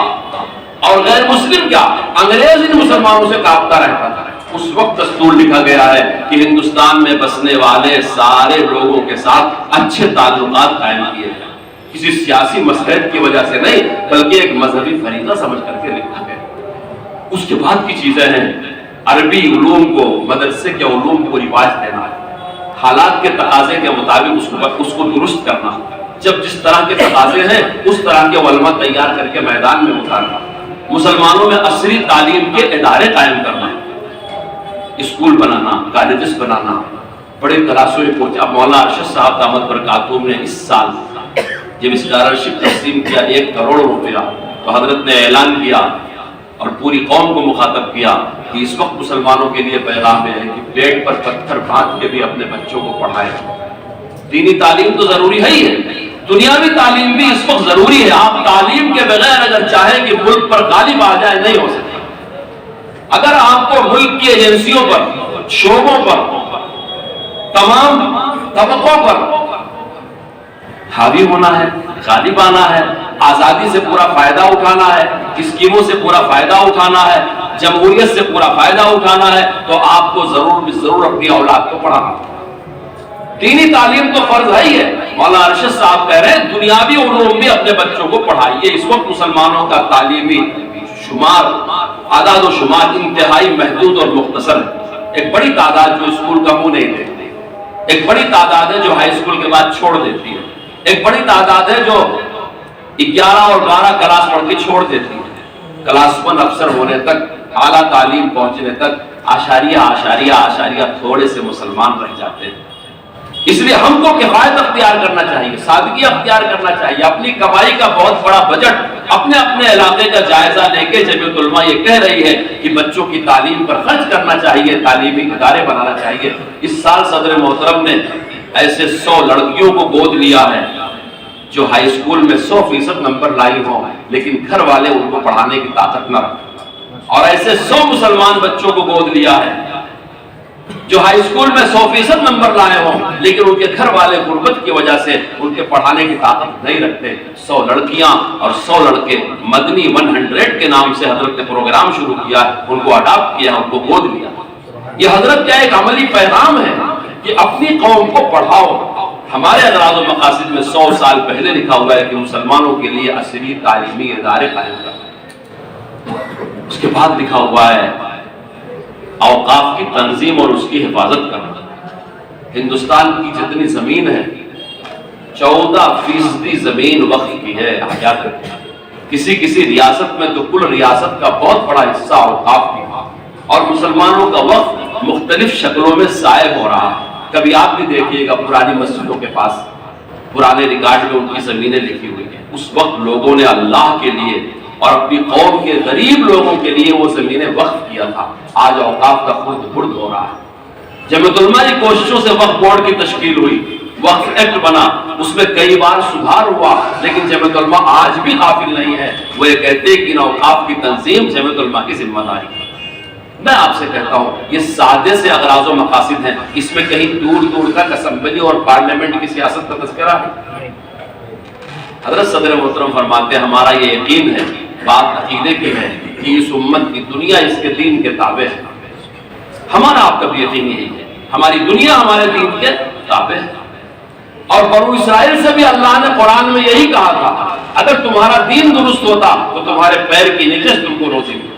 اور غیر مسلم کیا، انگریز ان مسلمانوں سے کانپتا رہتا تھا۔ اس وقت دستور لکھا گیا ہے کہ ہندوستان میں بسنے والے سارے لوگوں کے ساتھ اچھے تعلقات قائم کیے جائیں، کسی سیاسی مصلحت کی وجہ سے نہیں، بلکہ ایک مذہبی فریضہ سمجھ کر کے لکھا گیا۔ اس کے بعد کی چیزیں ہیں عربی علوم کو، مدرسے کے علوم کو رواج دینا، حالات کے تقاضے کے مطابق اس کو درست کرنا، جب جس طرح کے تقاضے ہیں اس طرح کے علماء تیار کر کے میدان میں اتارنا، مسلمانوں میں عصری تعلیم کے ادارے قائم کرنا، اسکول بنانا، کالجز بنانا، بڑے کلاسوں میں پہنچا۔ مولانا ارشد صاحب دامت برکاتہم نے اس سال جب اسکالرشپ تقسیم کیا 1 کروڑ روپیہ، تو حضرت نے اعلان کیا اور پوری قوم کو مخاطب کیا کہ اس وقت مسلمانوں کے لیے پیغام ہے کہ پیٹ پر پتھر باندھ کے بھی اپنے بچوں کو پڑھائیں۔ دینی تعلیم تو ضروری ہے ہی ہے، دنیاوی تعلیم بھی اس وقت ضروری ہے۔ آپ تعلیم کے بغیر اگر چاہیں کہ ملک پر غالب آ جائے، نہیں ہو سکتا۔ اگر آپ کو ملک کی ایجنسیوں پر، شعبوں پر، تمام طبقوں پر حاوی ہونا ہے، غالب آنا ہے، آزادی سے پورا فائدہ اٹھانا ہے، اسکیموں سے پورا فائدہ اٹھانا ہے، جمہوریت سے پورا فائدہ اٹھانا ہے، تو آپ کو ضرور اپنی اولاد کو پڑھانا۔ دینی تعلیم تو فرض ہے ہی ہے. مولانا ارشد صاحب کہہ رہے ہیں دنیاوی علوم بھی اپنے بچوں کو پڑھائیے. اس وقت مسلمانوں کا تعلیمی شمار، اعداد و شمار انتہائی محدود اور مختصر ہے. ایک بڑی تعداد جو اسکول کا منہ نہیں دیکھتی، ایک بڑی تعداد ہے جو ہائی اسکول کے بعد چھوڑ دیتی ہے، ایک بڑی تعداد ہے جو 11 اور 12 کلاس پڑھ کے چھوڑ دیتی ہے. کلاس 1 افسر ہونے تک، اعلیٰ تعلیم پہنچنے تک آشاریہ تھوڑے سے مسلمان رہ جاتے ہیں. اس لیے ہم کو کفایت اختیار کرنا چاہیے، سادگی اختیار کرنا چاہیے. اپنی کمائی کا بہت بڑا بجٹ اپنے علاقے کا جائزہ لے کے جمعیت علماء یہ کہہ رہی ہے کہ بچوں کی تعلیم پر خرچ کرنا چاہیے، تعلیمی ادارے بنانا چاہیے. اس سال صدر محترم نے ایسے 100 لڑکیوں کو گود لیا ہے جو ہائی اسکول میں 100% نمبر لائی ہوں لیکن گھر والے ان کو پڑھانے کی طاقت نہ رکھیں. اور ایسے 100 مسلمان بچوں کو گود لیا ہے جو ہائی اسکول میں 100% نمبر لائے ہوں لیکن ان کے گھر والے غربت کی وجہ سے ان کے پڑھانے کی طاقت نہیں رکھتے. 100 لڑکیاں اور 100 لڑکے مدنی 100 کے نام سے حضرت نے پروگرام شروع کیا، ان کو اڈاپٹ کیا، ان کو گود لیا. یہ حضرت کا ایک عملی پیغام ہے کہ اپنی قوم کو پڑھاؤ. ہمارے اغراض و مقاصد میں 100 سال پہلے لکھا ہوا ہے کہ مسلمانوں کے لیے عصری تعلیمی ادارے قائم کرنا. اس کے بعد لکھا ہوا ہے اوقاف کی تنظیم اور اس کی حفاظت کرنا. ہندوستان کی جتنی زمین ہے 14% زمین وقف کی ہے حیات. کسی ریاست میں تو کل ریاست کا بہت بڑا حصہ اوقاف کی ہے اور مسلمانوں کا وقف مختلف شکلوں میں ضائع ہو رہا ہے. کبھی آپ بھی دیکھیے گا پرانی مسجدوں کے پاس پرانے ریکارڈ میں ان کی زمینیں لکھی ہوئی ہیں. اس وقت لوگوں نے اللہ کے لیے اور اپنی قوم کے غریب لوگوں کے لیے وہ زمینیں وقف کیا تھا. آج اوقاف کا خرد برد ہو رہا ہے. جمعیت علماء کی کوششوں سے وقف بورڈ کی تشکیل ہوئی، وقف ایکٹ بنا، اس میں کئی بار سدھار ہوا لیکن جمعیت علماء آج بھی غافل نہیں ہے. وہ یہ کہتے ہیں کہ ان اوقاف کی تنظیم جمعیت علماء کی ذمہ داری ہے. میں آپ سے کہتا ہوں یہ سادے سے اغراض و مقاصد ہیں، اس میں کہیں دور تک اسمبلی اور پارلیمنٹ کی سیاست کا تذکرہ ہے. حضرت صدر محترم فرماتے ہیں ہمارا یہ یقین ہے، بات عقیدے کی ہے کہ اس امت کی دنیا اس کے دین کے تابع ہے. ہمارا آپ کا بھی یقین یہی ہے، ہماری دنیا ہمارے دین کے تابع ہے. اور بنو اسرائیل سے بھی اللہ نے قرآن میں یہی کہا تھا اگر تمہارا دین درست ہوتا تو تمہارے پیر کی نیچے تم کو روزی ملتی.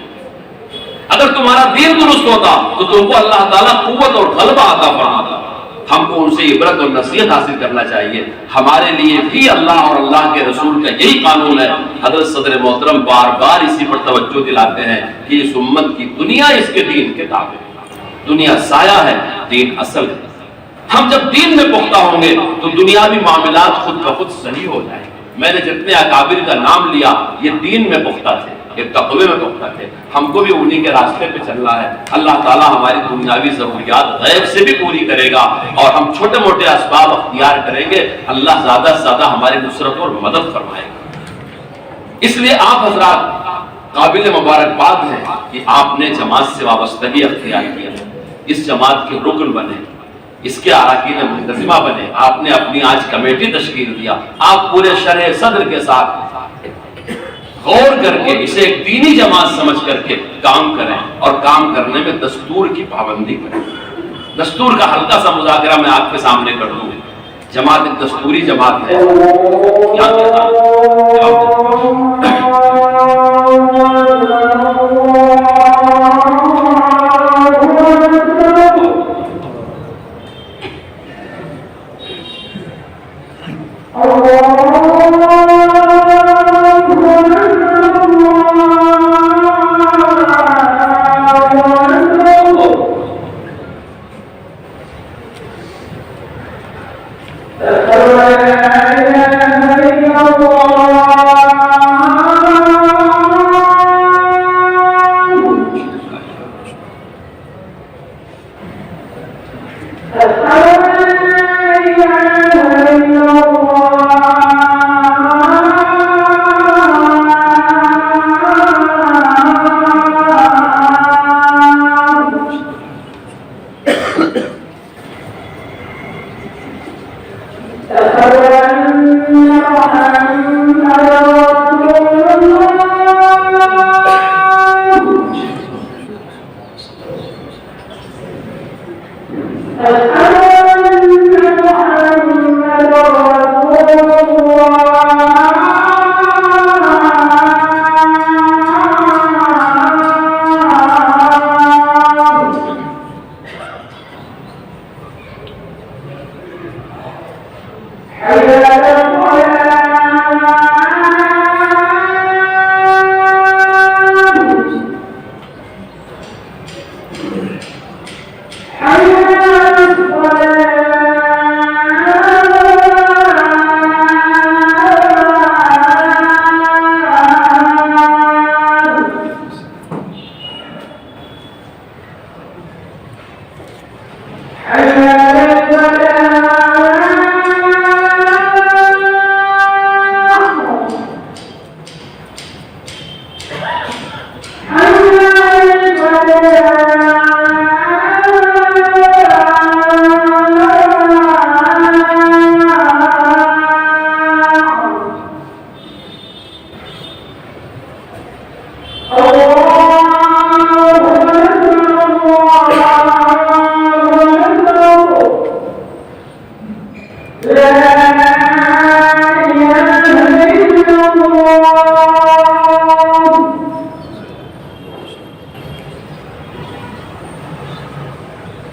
اگر تمہارا دین درست ہوتا تو تم کو اللہ تعالیٰ قوت اور غلبہ عطا فرماتا. ہم کو ان سے عبرت اور نصیحت حاصل کرنا چاہیے. ہمارے لیے بھی اللہ اور اللہ کے رسول کا یہی قانون ہے. حضرت صدر محترم بار بار اسی پر توجہ دلاتے ہیں کہ اس امت کی دنیا اس کے دین کے تابع ہے. دنیا سایہ ہے، دین اصل ہے. ہم جب دین میں پختہ ہوں گے تو دنیاوی معاملات خود بخود صحیح ہو جائیں گے. میں نے جتنے اکابر کا نام لیا یہ دین میں پختہ تھے، یہ تقوی میں پختہ تھے. ہم کو بھی انہی کے راستے پہ چلنا ہے. اللہ تعالیٰ ہماری دنیاوی ضروریات غیب سے بھی پوری کرے گا اور ہم چھوٹے موٹے اسباب اختیار کریں گے. اللہ زیادہ سے زیادہ ہماری نصرت اور مدد فرمائے گا. اس لیے آپ حضرات قابل مبارکباد ہیں کہ آپ نے جماعت سے وابستگی اختیار کیا، اس جماعت کے رکن بنے، اس کے اراکین منتظمہ بنے. آپ نے اپنی آج کمیٹی تشکیل دیا. آپ پورے شرح صدر کے ساتھ غور کر کے اسے ایک دینی جماعت سمجھ کر کے کام کریں اور کام کرنے میں دستور کی پابندی کریں. دستور کا ہلکا سا مذاکرہ میں آپ کے سامنے کر دوں. جماعت ایک دستوری جماعت ہے.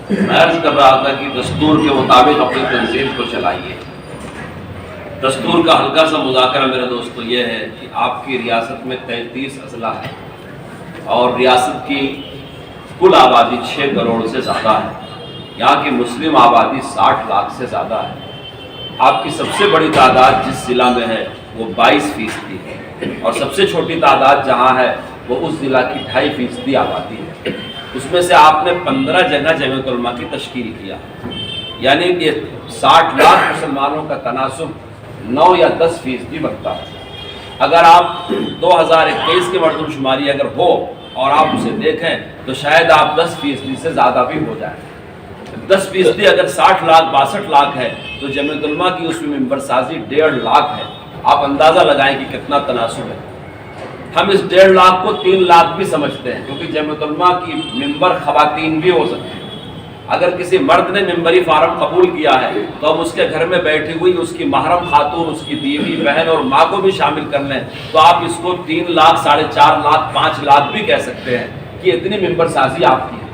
میں عرض کر رہا تھا کہ دستور کے مطابق اپنی تنظیم کو چلائیے. دستور کا ہلکا سا مذاکرہ میرے دوستو یہ ہے کہ آپ کی ریاست میں 33 اضلاع ہے اور ریاست کی کل آبادی 6 کروڑ سے زیادہ ہے. یہاں کی مسلم آبادی 60 لاکھ سے زیادہ ہے. آپ کی سب سے بڑی تعداد جس ضلع میں ہے وہ 22% ہے اور سب سے چھوٹی تعداد جہاں ہے وہ اس ضلع کی 2.5% آبادی ہے. اس میں سے آپ نے 15 جگہ جمعیت علماء کی تشکیل کیا، یعنی یہ 60 لاکھ مسلمانوں کا تناسب 9 یا 10% بنتا ہے. اگر آپ 2021 کی مردم شماری اگر ہو اور آپ اسے دیکھیں تو شاید آپ 10% سے زیادہ بھی ہو جائیں. 10% اگر 60 لاکھ 62 لاکھ ہے تو جمعیت علماء کی اس میں ممبر سازی 1.5 لاکھ ہے. آپ اندازہ لگائیں کہ کتنا تناسب ہے. ہم اس 1.5 لاکھ کو 3 لاکھ بھی سمجھتے ہیں کیونکہ جمعیت علماء کی ممبر خواتین بھی ہو سکتی ہیں. اگر کسی مرد نے ممبری فارم قبول کیا ہے تو ہم اس کے گھر میں بیٹھی ہوئی اس کی محرم خاتون، اس کی بیوی، بہن اور ماں کو بھی شامل کر لیں تو آپ اس کو 3 لاکھ 4.5 لاکھ 5 لاکھ بھی کہہ سکتے ہیں کہ اتنی ممبر سازی آپ کی ہے.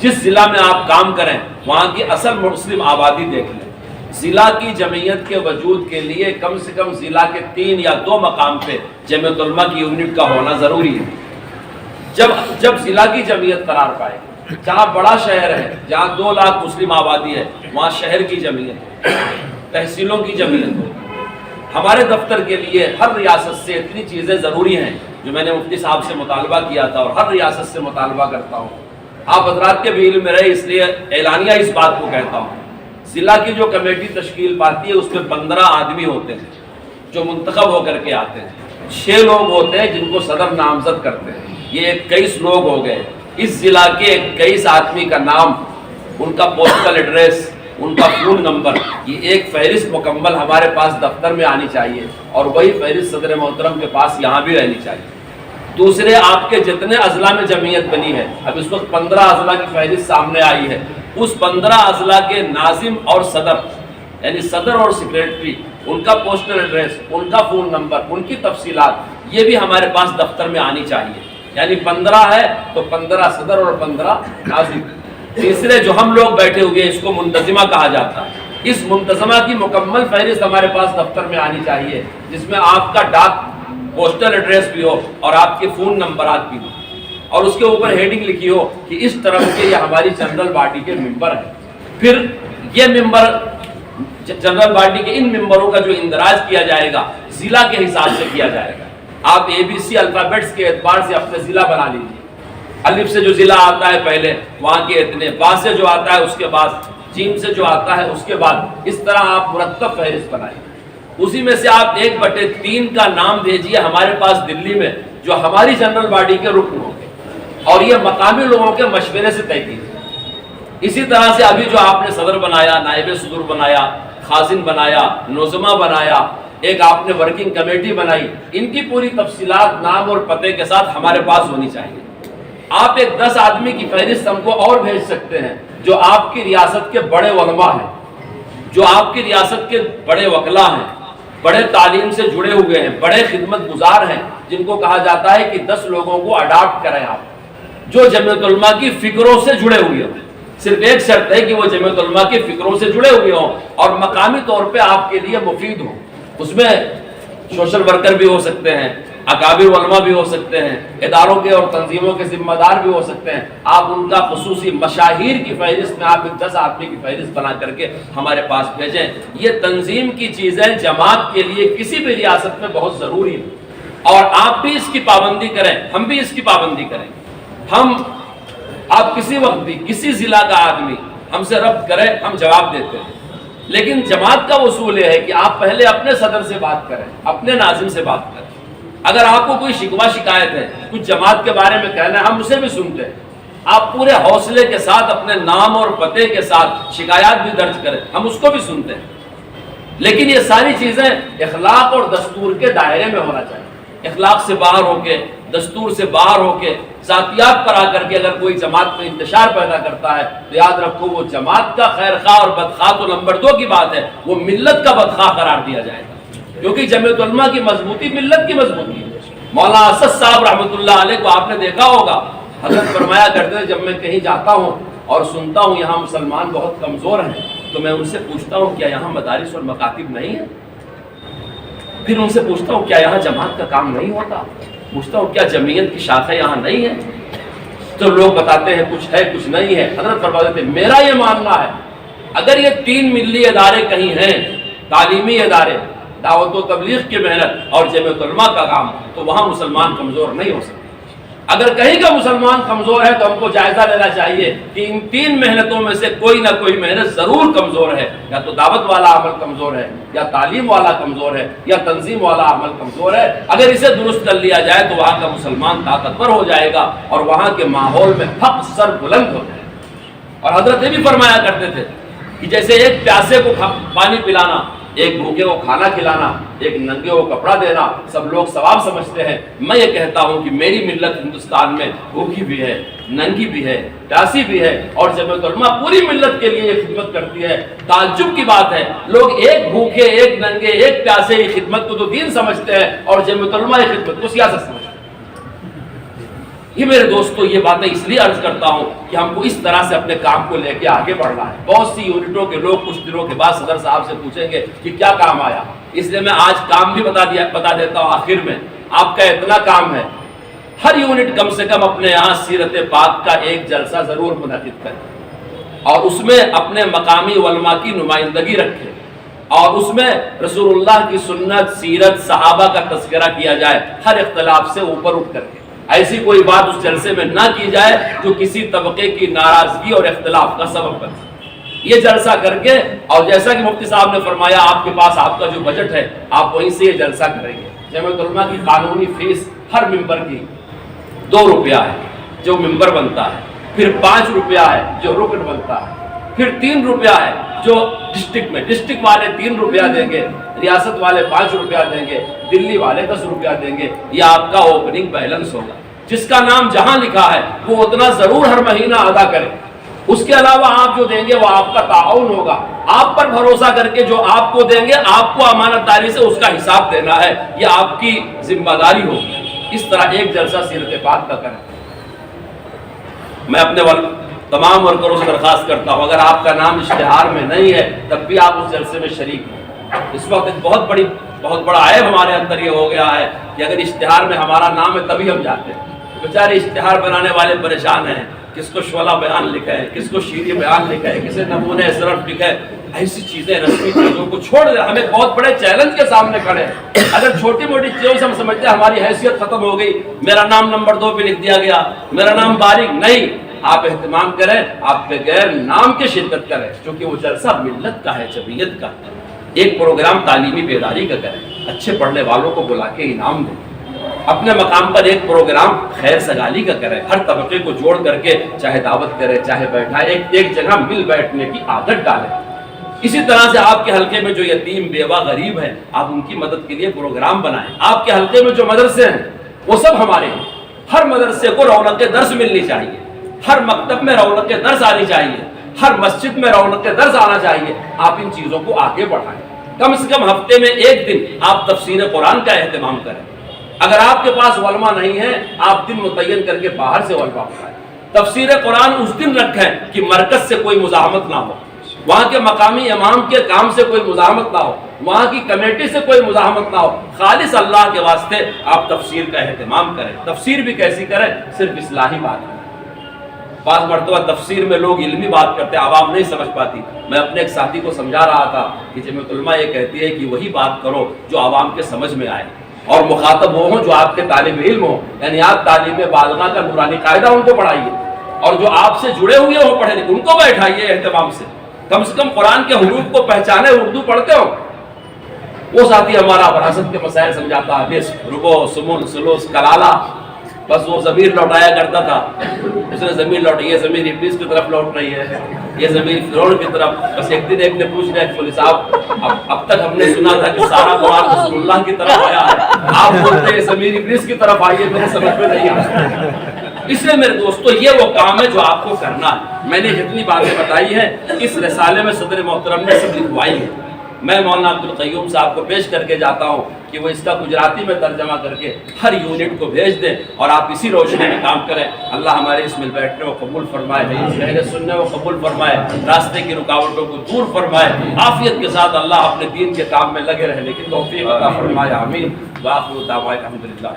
جس ضلع میں آپ کام کریں وہاں کی اصل مسلم آبادی دیکھ لیں. ضلع کی جمعیت کے وجود کے لیے کم سے کم ضلع کے 3 یا 2 مقام پہ جمعیت علماء کی یونٹ کا ہونا ضروری ہے. جب ضلع کی جمعیت قرار پائے، جہاں بڑا شہر ہے، جہاں 2 لاکھ مسلم آبادی ہے، وہاں شہر کی جمعیت، تحصیلوں کی جمعیت ہو. ہمارے دفتر کے لیے ہر ریاست سے اتنی چیزیں ضروری ہیں جو میں نے مفتی صاحب سے مطالبہ کیا تھا اور ہر ریاست سے مطالبہ کرتا ہوں. آپ حضرات کے بھی علم میں رہے اس لیے اعلانیہ اس بات کو کہتا ہوں. ضلع کی جو کمیٹی تشکیل پاتی ہے اس میں 15 آدمی ہوتے ہیں جو منتخب ہو کر کے آتے ہیں. 6 لوگ ہوتے ہیں جن کو صدر نامزد کرتے ہیں. یہ 21 لوگ ہو گئے. اس ضلع کے 21 آدمی کا نام، ان کا پوسٹل ایڈریس، ان کا فون نمبر، یہ ایک فہرست مکمل ہمارے پاس دفتر میں آنی چاہیے اور وہی فہرست صدر محترم کے پاس یہاں بھی رہنی چاہیے. دوسرے آپ کے جتنے اضلاع میں جمعیت بنی ہے، اب اس وقت 15 اضلاع کی فہرست سامنے آئی ہے، اس 15 اضلاع کے ناظم اور صدر یعنی صدر اور سیکریٹری، ان کا پوسٹل ایڈریس، ان کا فون نمبر، ان کی تفصیلات یہ بھی ہمارے پاس دفتر میں آنی چاہیے. یعنی 15 ہے تو 15 صدر اور 15 ناظم. تیسرے جو ہم لوگ بیٹھے ہوئے اس کو منتظمہ کہا جاتا ہے. اس منتظمہ کی مکمل فہرست ہمارے پاس دفتر میں آنی چاہیے جس میں آپ کا ڈاک پوسٹل ایڈریس بھی ہو اور آپ کے فون نمبرات بھی ہو اور اس کے اوپر ہیڈنگ لکھی ہو کہ اس طرف کے یہ ہماری جنرل باڈی کے ممبر ہیں. پھر یہ ممبر جنرل باڈی کے ان ممبروں کا جو اندراج کیا جائے گا ضلع کے حساب سے کیا جائے گا. آپ ABC الفابیٹس کے اعتبار سے اپنے ضلع بنا لیجیے. الف سے جو ضلع آتا ہے پہلے وہاں کے اتنے، با سے جو آتا ہے اس کے بعد، جیم سے جو آتا ہے اس کے بعد، اس طرح آپ مرتب فہرست بنائیے. اسی میں سے آپ 1/3 کا نام بھیجیے ہمارے پاس دلی میں جو ہماری جنرل باڈی کے رکن ہوں گے اور یہ مقامی لوگوں کے مشورے سے طے کیجیے. اسی طرح سے ابھی جو آپ نے صدر بنایا، نائب صدر بنایا، خازن بنایا، نظمہ بنایا، ایک آپ نے ورکنگ کمیٹی بنائی، ان کی پوری تفصیلات نام اور پتے کے ساتھ ہمارے پاس ہونی چاہیے. آپ ایک 10 آدمی کی فہرست ہم کو اور بھیج سکتے ہیں جو آپ کی ریاست کے بڑے علماء ہیں، جو آپ کی ریاست کے بڑے وکلا ہیں، بڑے تعلیم سے جڑے ہوئے ہیں، بڑے خدمت گزار ہیں، جن کو کہا جاتا ہے کہ 10 لوگوں کو اڈاپٹ کریں آپ، جو جمعیت علماء کی فکروں سے جڑے ہوئے ہوں. صرف ایک شرط ہے کہ وہ جمعیت علماء کی فکروں سے جڑے ہوئے ہوں اور مقامی طور پہ آپ کے لیے مفید ہوں. اس میں سوشل ورکر بھی ہو سکتے ہیں، اکابر علماء بھی ہو سکتے ہیں، اداروں کے اور تنظیموں کے ذمہ دار بھی ہو سکتے ہیں. آپ ان کا خصوصی مشاہیر کی فہرست میں آپ 10 آدمی کی فہرست بنا کر کے ہمارے پاس بھیجیں. یہ تنظیم کی چیزیں جماعت کے لیے کسی بھی ریاست میں بہت ضروری ہے اور آپ بھی اس کی پابندی کریں، ہم بھی اس کی پابندی کریں. آپ کسی وقت بھی کسی ضلع کا آدمی ہم سے ربط کریں، ہم جواب دیتے ہیں. لیکن جماعت کا اصول یہ ہے کہ آپ پہلے اپنے صدر سے بات کریں، اپنے ناظم سے بات کریں. اگر آپ کو کوئی شکوہ شکایت ہے، کچھ جماعت کے بارے میں کہنا ہے، ہم اسے بھی سنتے ہیں، آپ پورے حوصلے کے ساتھ اپنے نام اور پتے کے ساتھ شکایات بھی درج کریں، ہم اس کو بھی سنتے ہیں۔ لیکن یہ ساری چیزیں اخلاق اور دستور کے دائرے میں ہونا چاہیے۔ اخلاق سے باہر ہو کے، دستور سے باہر ہو کے، ذاتیات پر آ کر کے اگر کوئی جماعت میں انتشار پیدا کرتا ہے تو یاد رکھو وہ جماعت کا خیر خواہ اور بدخواہ تو نمبر 2 کی بات ہے، وہ ملت کا بدخواہ قرار دیا جائے گا، کیونکہ جمعیت علماء کی مضبوطی ملت کی مضبوطی ہے۔ مولانا اسد صاحب رحمۃ اللہ علیہ کو آپ نے دیکھا ہوگا، حضرت فرمایا کرتے ہیں جب میں کہیں جاتا ہوں اور سنتا ہوں یہاں مسلمان بہت کمزور ہیں تو میں ان سے پوچھتا ہوں کیا یہاں مدارس اور مکاتب نہیں ہیں؟ پھر ان سے پوچھتا ہوں کیا یہاں جماعت کا کام نہیں ہوتا؟ پوچھتا ہوں کیا جمعیت کی شاخیں یہاں نہیں ہیں؟ تو لوگ بتاتے ہیں کچھ ہے کچھ نہیں ہے۔ حضرت فرماتے ہیں میرا یہ ماننا ہے اگر یہ 3 ملی ادارے کہیں ہیں، تعلیمی ادارے، دعوت و تبلیغ کی محنت اور جمعیت علماء کا کام، تو وہاں مسلمان کمزور نہیں ہو سکتے۔ اگر کہیں کا مسلمان کمزور ہے تو ہم کو جائزہ لینا چاہیے کہ ان 3 محنتوں میں سے کوئی نہ کوئی محنت ضرور کمزور ہے، یا تو دعوت والا عمل کمزور ہے، یا تعلیم والا کمزور ہے، یا تنظیم والا عمل کمزور ہے۔ اگر اسے درست کر لیا جائے تو وہاں کا مسلمان طاقتور ہو جائے گا اور وہاں کے ماحول میں حق سر بلند ہو جائے گا۔ اور حضرت یہ بھی فرمایا کرتے تھے کہ جیسے ایک پیاسے کو پانی پلانا، ایک بھوکے کو کھانا کھلانا، ایک ننگے کو کپڑا دینا سب لوگ ثواب سمجھتے ہیں، میں یہ کہتا ہوں کہ میری ملت ہندوستان میں بھوکی بھی ہے، ننگی بھی ہے، پیاسی بھی ہے، اور جمعیت علماء پوری ملت کے لیے یہ خدمت کرتی ہے۔ تعجب کی بات ہے لوگ ایک بھوکے، ایک ننگے، ایک پیاسے کی خدمت کو تو دین سمجھتے ہیں اور جمعیت علماء کی خدمت کو سیاست سمجھتے ہیں۔ یہ میرے دوستو یہ باتیں اس لیے عرض کرتا ہوں کہ ہم کو اس طرح سے اپنے کام کو لے کے آگے بڑھنا ہے۔ بہت سی یونٹوں کے لوگ کچھ دنوں کے بعد صدر صاحب سے پوچھیں گے کہ کیا کام آیا، اس لیے میں آج کام بھی بتا دیتا ہوں آخر میں۔ آپ کا اتنا کام ہے ہر یونٹ کم سے کم اپنے یہاں سیرت پاک کا ایک جلسہ ضرور منعقد کرے اور اس میں اپنے مقامی علماء کی نمائندگی رکھے اور اس میں رسول اللہ کی سنت، سیرت، صحابہ کا تذکرہ کیا جائے، ہر اختلاف سے اوپر اٹھ کر کے۔ ایسی کوئی بات اس جلسے میں نہ کی جائے جو کسی طبقے کی ناراضگی اور اختلاف کا سبب بنے۔ یہ جلسہ کر کے، اور جیسا کہ مفتی صاحب نے فرمایا آپ کے پاس آپ کا جو بجٹ ہے آپ وہیں سے یہ جلسہ کریں گے۔ جمعیت علماء کی قانونی فیس ہر ممبر کی 2 روپیہ ہے جو ممبر بنتا ہے، پھر 5 روپیہ ہے جو رکن بنتا ہے، پھر 3 روپیہ ہے جو ڈسٹرکٹ والے 3 روپیہ دیں گے، ریاست والے 5 روپیہ دیں گے، دلی والے 10 روپیہ دیں گے۔ یہ آپ کا اوپننگ بیلنس ہوگا۔ جس کا نام جہاں لکھا ہے وہ اتنا ضرور ہر مہینہ ادا کرے۔ اس کے علاوہ آپ جو دیں گے وہ آپ کا تعاون ہوگا۔ آپ پر بھروسہ کر کے جو آپ کو دیں گے آپ کو امانت داری سے اس کا حساب دینا ہے، یہ آپ کی ذمہ داری ہوگی۔ اس طرح ایک جلسہ سیرت پاک کا کریں۔ میں اپنے تمام ورکروں سے درخواست کرتا ہوں اگر آپ کا نام اشتہار میں نہیں ہے تب بھی آپ اس جلسے میں شریک ہوں۔ اس وقت ایک بہت بڑا عیب ہمارے اندر یہ ہو گیا ہے کہ اگر اشتہار میں ہمارا نام ہے تبھی ہم جاتے ہیں۔ بیچارے اشتہار بنانے والے پریشان ہیں، کس کو شعلہ بیان لکھا ہے، کس کو شیریں بیان لکھا ہے، کسی نمونہ صرف لکھا ہے۔ ایسی چیزیں رسمی چیزوں کو چھوڑ دیں، ہمیں بہت بڑے چیلنج کے سامنے کھڑے ہیں۔ اگر چھوٹی موٹی چیزوں سے ہم سمجھتے ہیں ہماری حیثیت ختم ہو گئی، میرا نام نمبر 2 پہ لکھ دیا گیا، میرا نام باریک نہیں، آپ اہتمام کریں، آپ بغیر نام کے شرکت کریں، کیونکہ وہ جلسہ ملت کا ہے، جمعیت کا ہے۔ ایک پروگرام تعلیمی بیداری کا کریں، اچھے پڑھنے والوں کو بلا کے انعام دیں۔ اپنے مقام پر ایک پروگرام خیر سگالی کا کریں، ہر طبقے کو جوڑ کر کے چاہے دعوت کرے چاہے بیٹھائے، ایک جگہ مل بیٹھنے کی عادت ڈالیں۔ اسی طرح سے آپ کے حلقے میں جو یتیم، بیوہ، غریب ہیں آپ ان کی مدد کے لیے پروگرام بنائیں۔ آپ کے حلقے میں جو مدرسے ہیں وہ سب ہمارے ہیں، ہر مدرسے کو رونق درس ملنی چاہیے، ہر مکتب میں رونق درس آنی چاہیے، ہر مسجد میں رونق درس آنا چاہیے۔ آپ ان چیزوں کو آگے بڑھائیں، کم سے کم ہفتے میں 1 دن آپ تفسیر قرآن کا اہتمام کریں۔ اگر آپ کے پاس علماء نہیں ہے آپ دن متعین کر کے باہر سے علماء اٹھائیں۔ تفسیر قرآن اس دن رکھیں کہ مرکز سے کوئی مزاحمت نہ ہو، وہاں کے مقامی امام کے کام سے کوئی مزاحمت نہ ہو، وہاں کی کمیٹی سے کوئی مزاحمت نہ ہو، خالص اللہ کے واسطے آپ تفسیر کا اہتمام کریں۔ تفسیر بھی کیسی کریں؟ صرف اصلاحی بات کریں۔ بعض مرتبہ تفسیر میں لوگ علمی بات کرتے ہیں، عوام نہیں سمجھ پاتی۔ میں اپنے ایک ساتھی کو سمجھا رہا تھا کہ جمعیت علماء یہ کہتی ہے کہ وہی بات کرو جو عوام کے سمجھ میں آئے اور مخاطب وہ ہوں جو آپ کے طالب علم ہوں، یعنی آپ تعلیم بالغہ کا نورانی قاعدہ ان کو پڑھائیے اور جو آپ سے جڑے ہوئے ہوں پڑھے لکھے ان کو بیٹھائیے اہتمام سے، کم قرآن کے حروف کو پہچانے، اردو پڑھتے ہو۔ وہ ساتھی ہمارا وراثت کے مسائل سمجھاتا ہے، نصف، ربع، ثمن، ثلث، کلالہ، بس وہ ضمیر لوٹایا کرتا تھا، اس نے ضمیر لوٹی، یہ ضمیر ابلیس کی طرف لوٹ رہی ہے، یہ ضمیر فرعون کی طرف۔ بس ایک دن ایک نے پوچھ لیا کہ مولوی صاحب اب تک ہم نے سنا تھا کہ سارا قرآن رسول اللہ کی طرف آیا ہے، آپ بولتے ہیں ضمیر ابلیس کی طرف آئی ہے، میرے سمجھ میں نہیں آتا۔ اس لیے میرے دوستو یہ وہ کام ہے جو آپ کو کرنا ہے۔ میں نے جتنی باتیں بتائی ہیں اس رسالے میں صدر محترم نے سب لکھوائی ہیں، میں مولانا عبدالقیوم صاحب کو پیش کر کے جاتا ہوں کہ وہ اس کا گجراتی میں ترجمہ کر کے ہر یونٹ کو بھیج دیں، اور آپ اسی روشنی میں کام کریں۔ اللہ ہمارے اس مل بیٹھنے کو قبول فرمائے، کہنے سننے کو قبول فرمائے، راستے کی رکاوٹوں کو دور فرمائے، عافیت کے ساتھ اللہ اپنے دین کے کام میں لگے رہنے کی توفیق عطا فرمائے، آمین۔ وآخر دعوانا الحمدللہ۔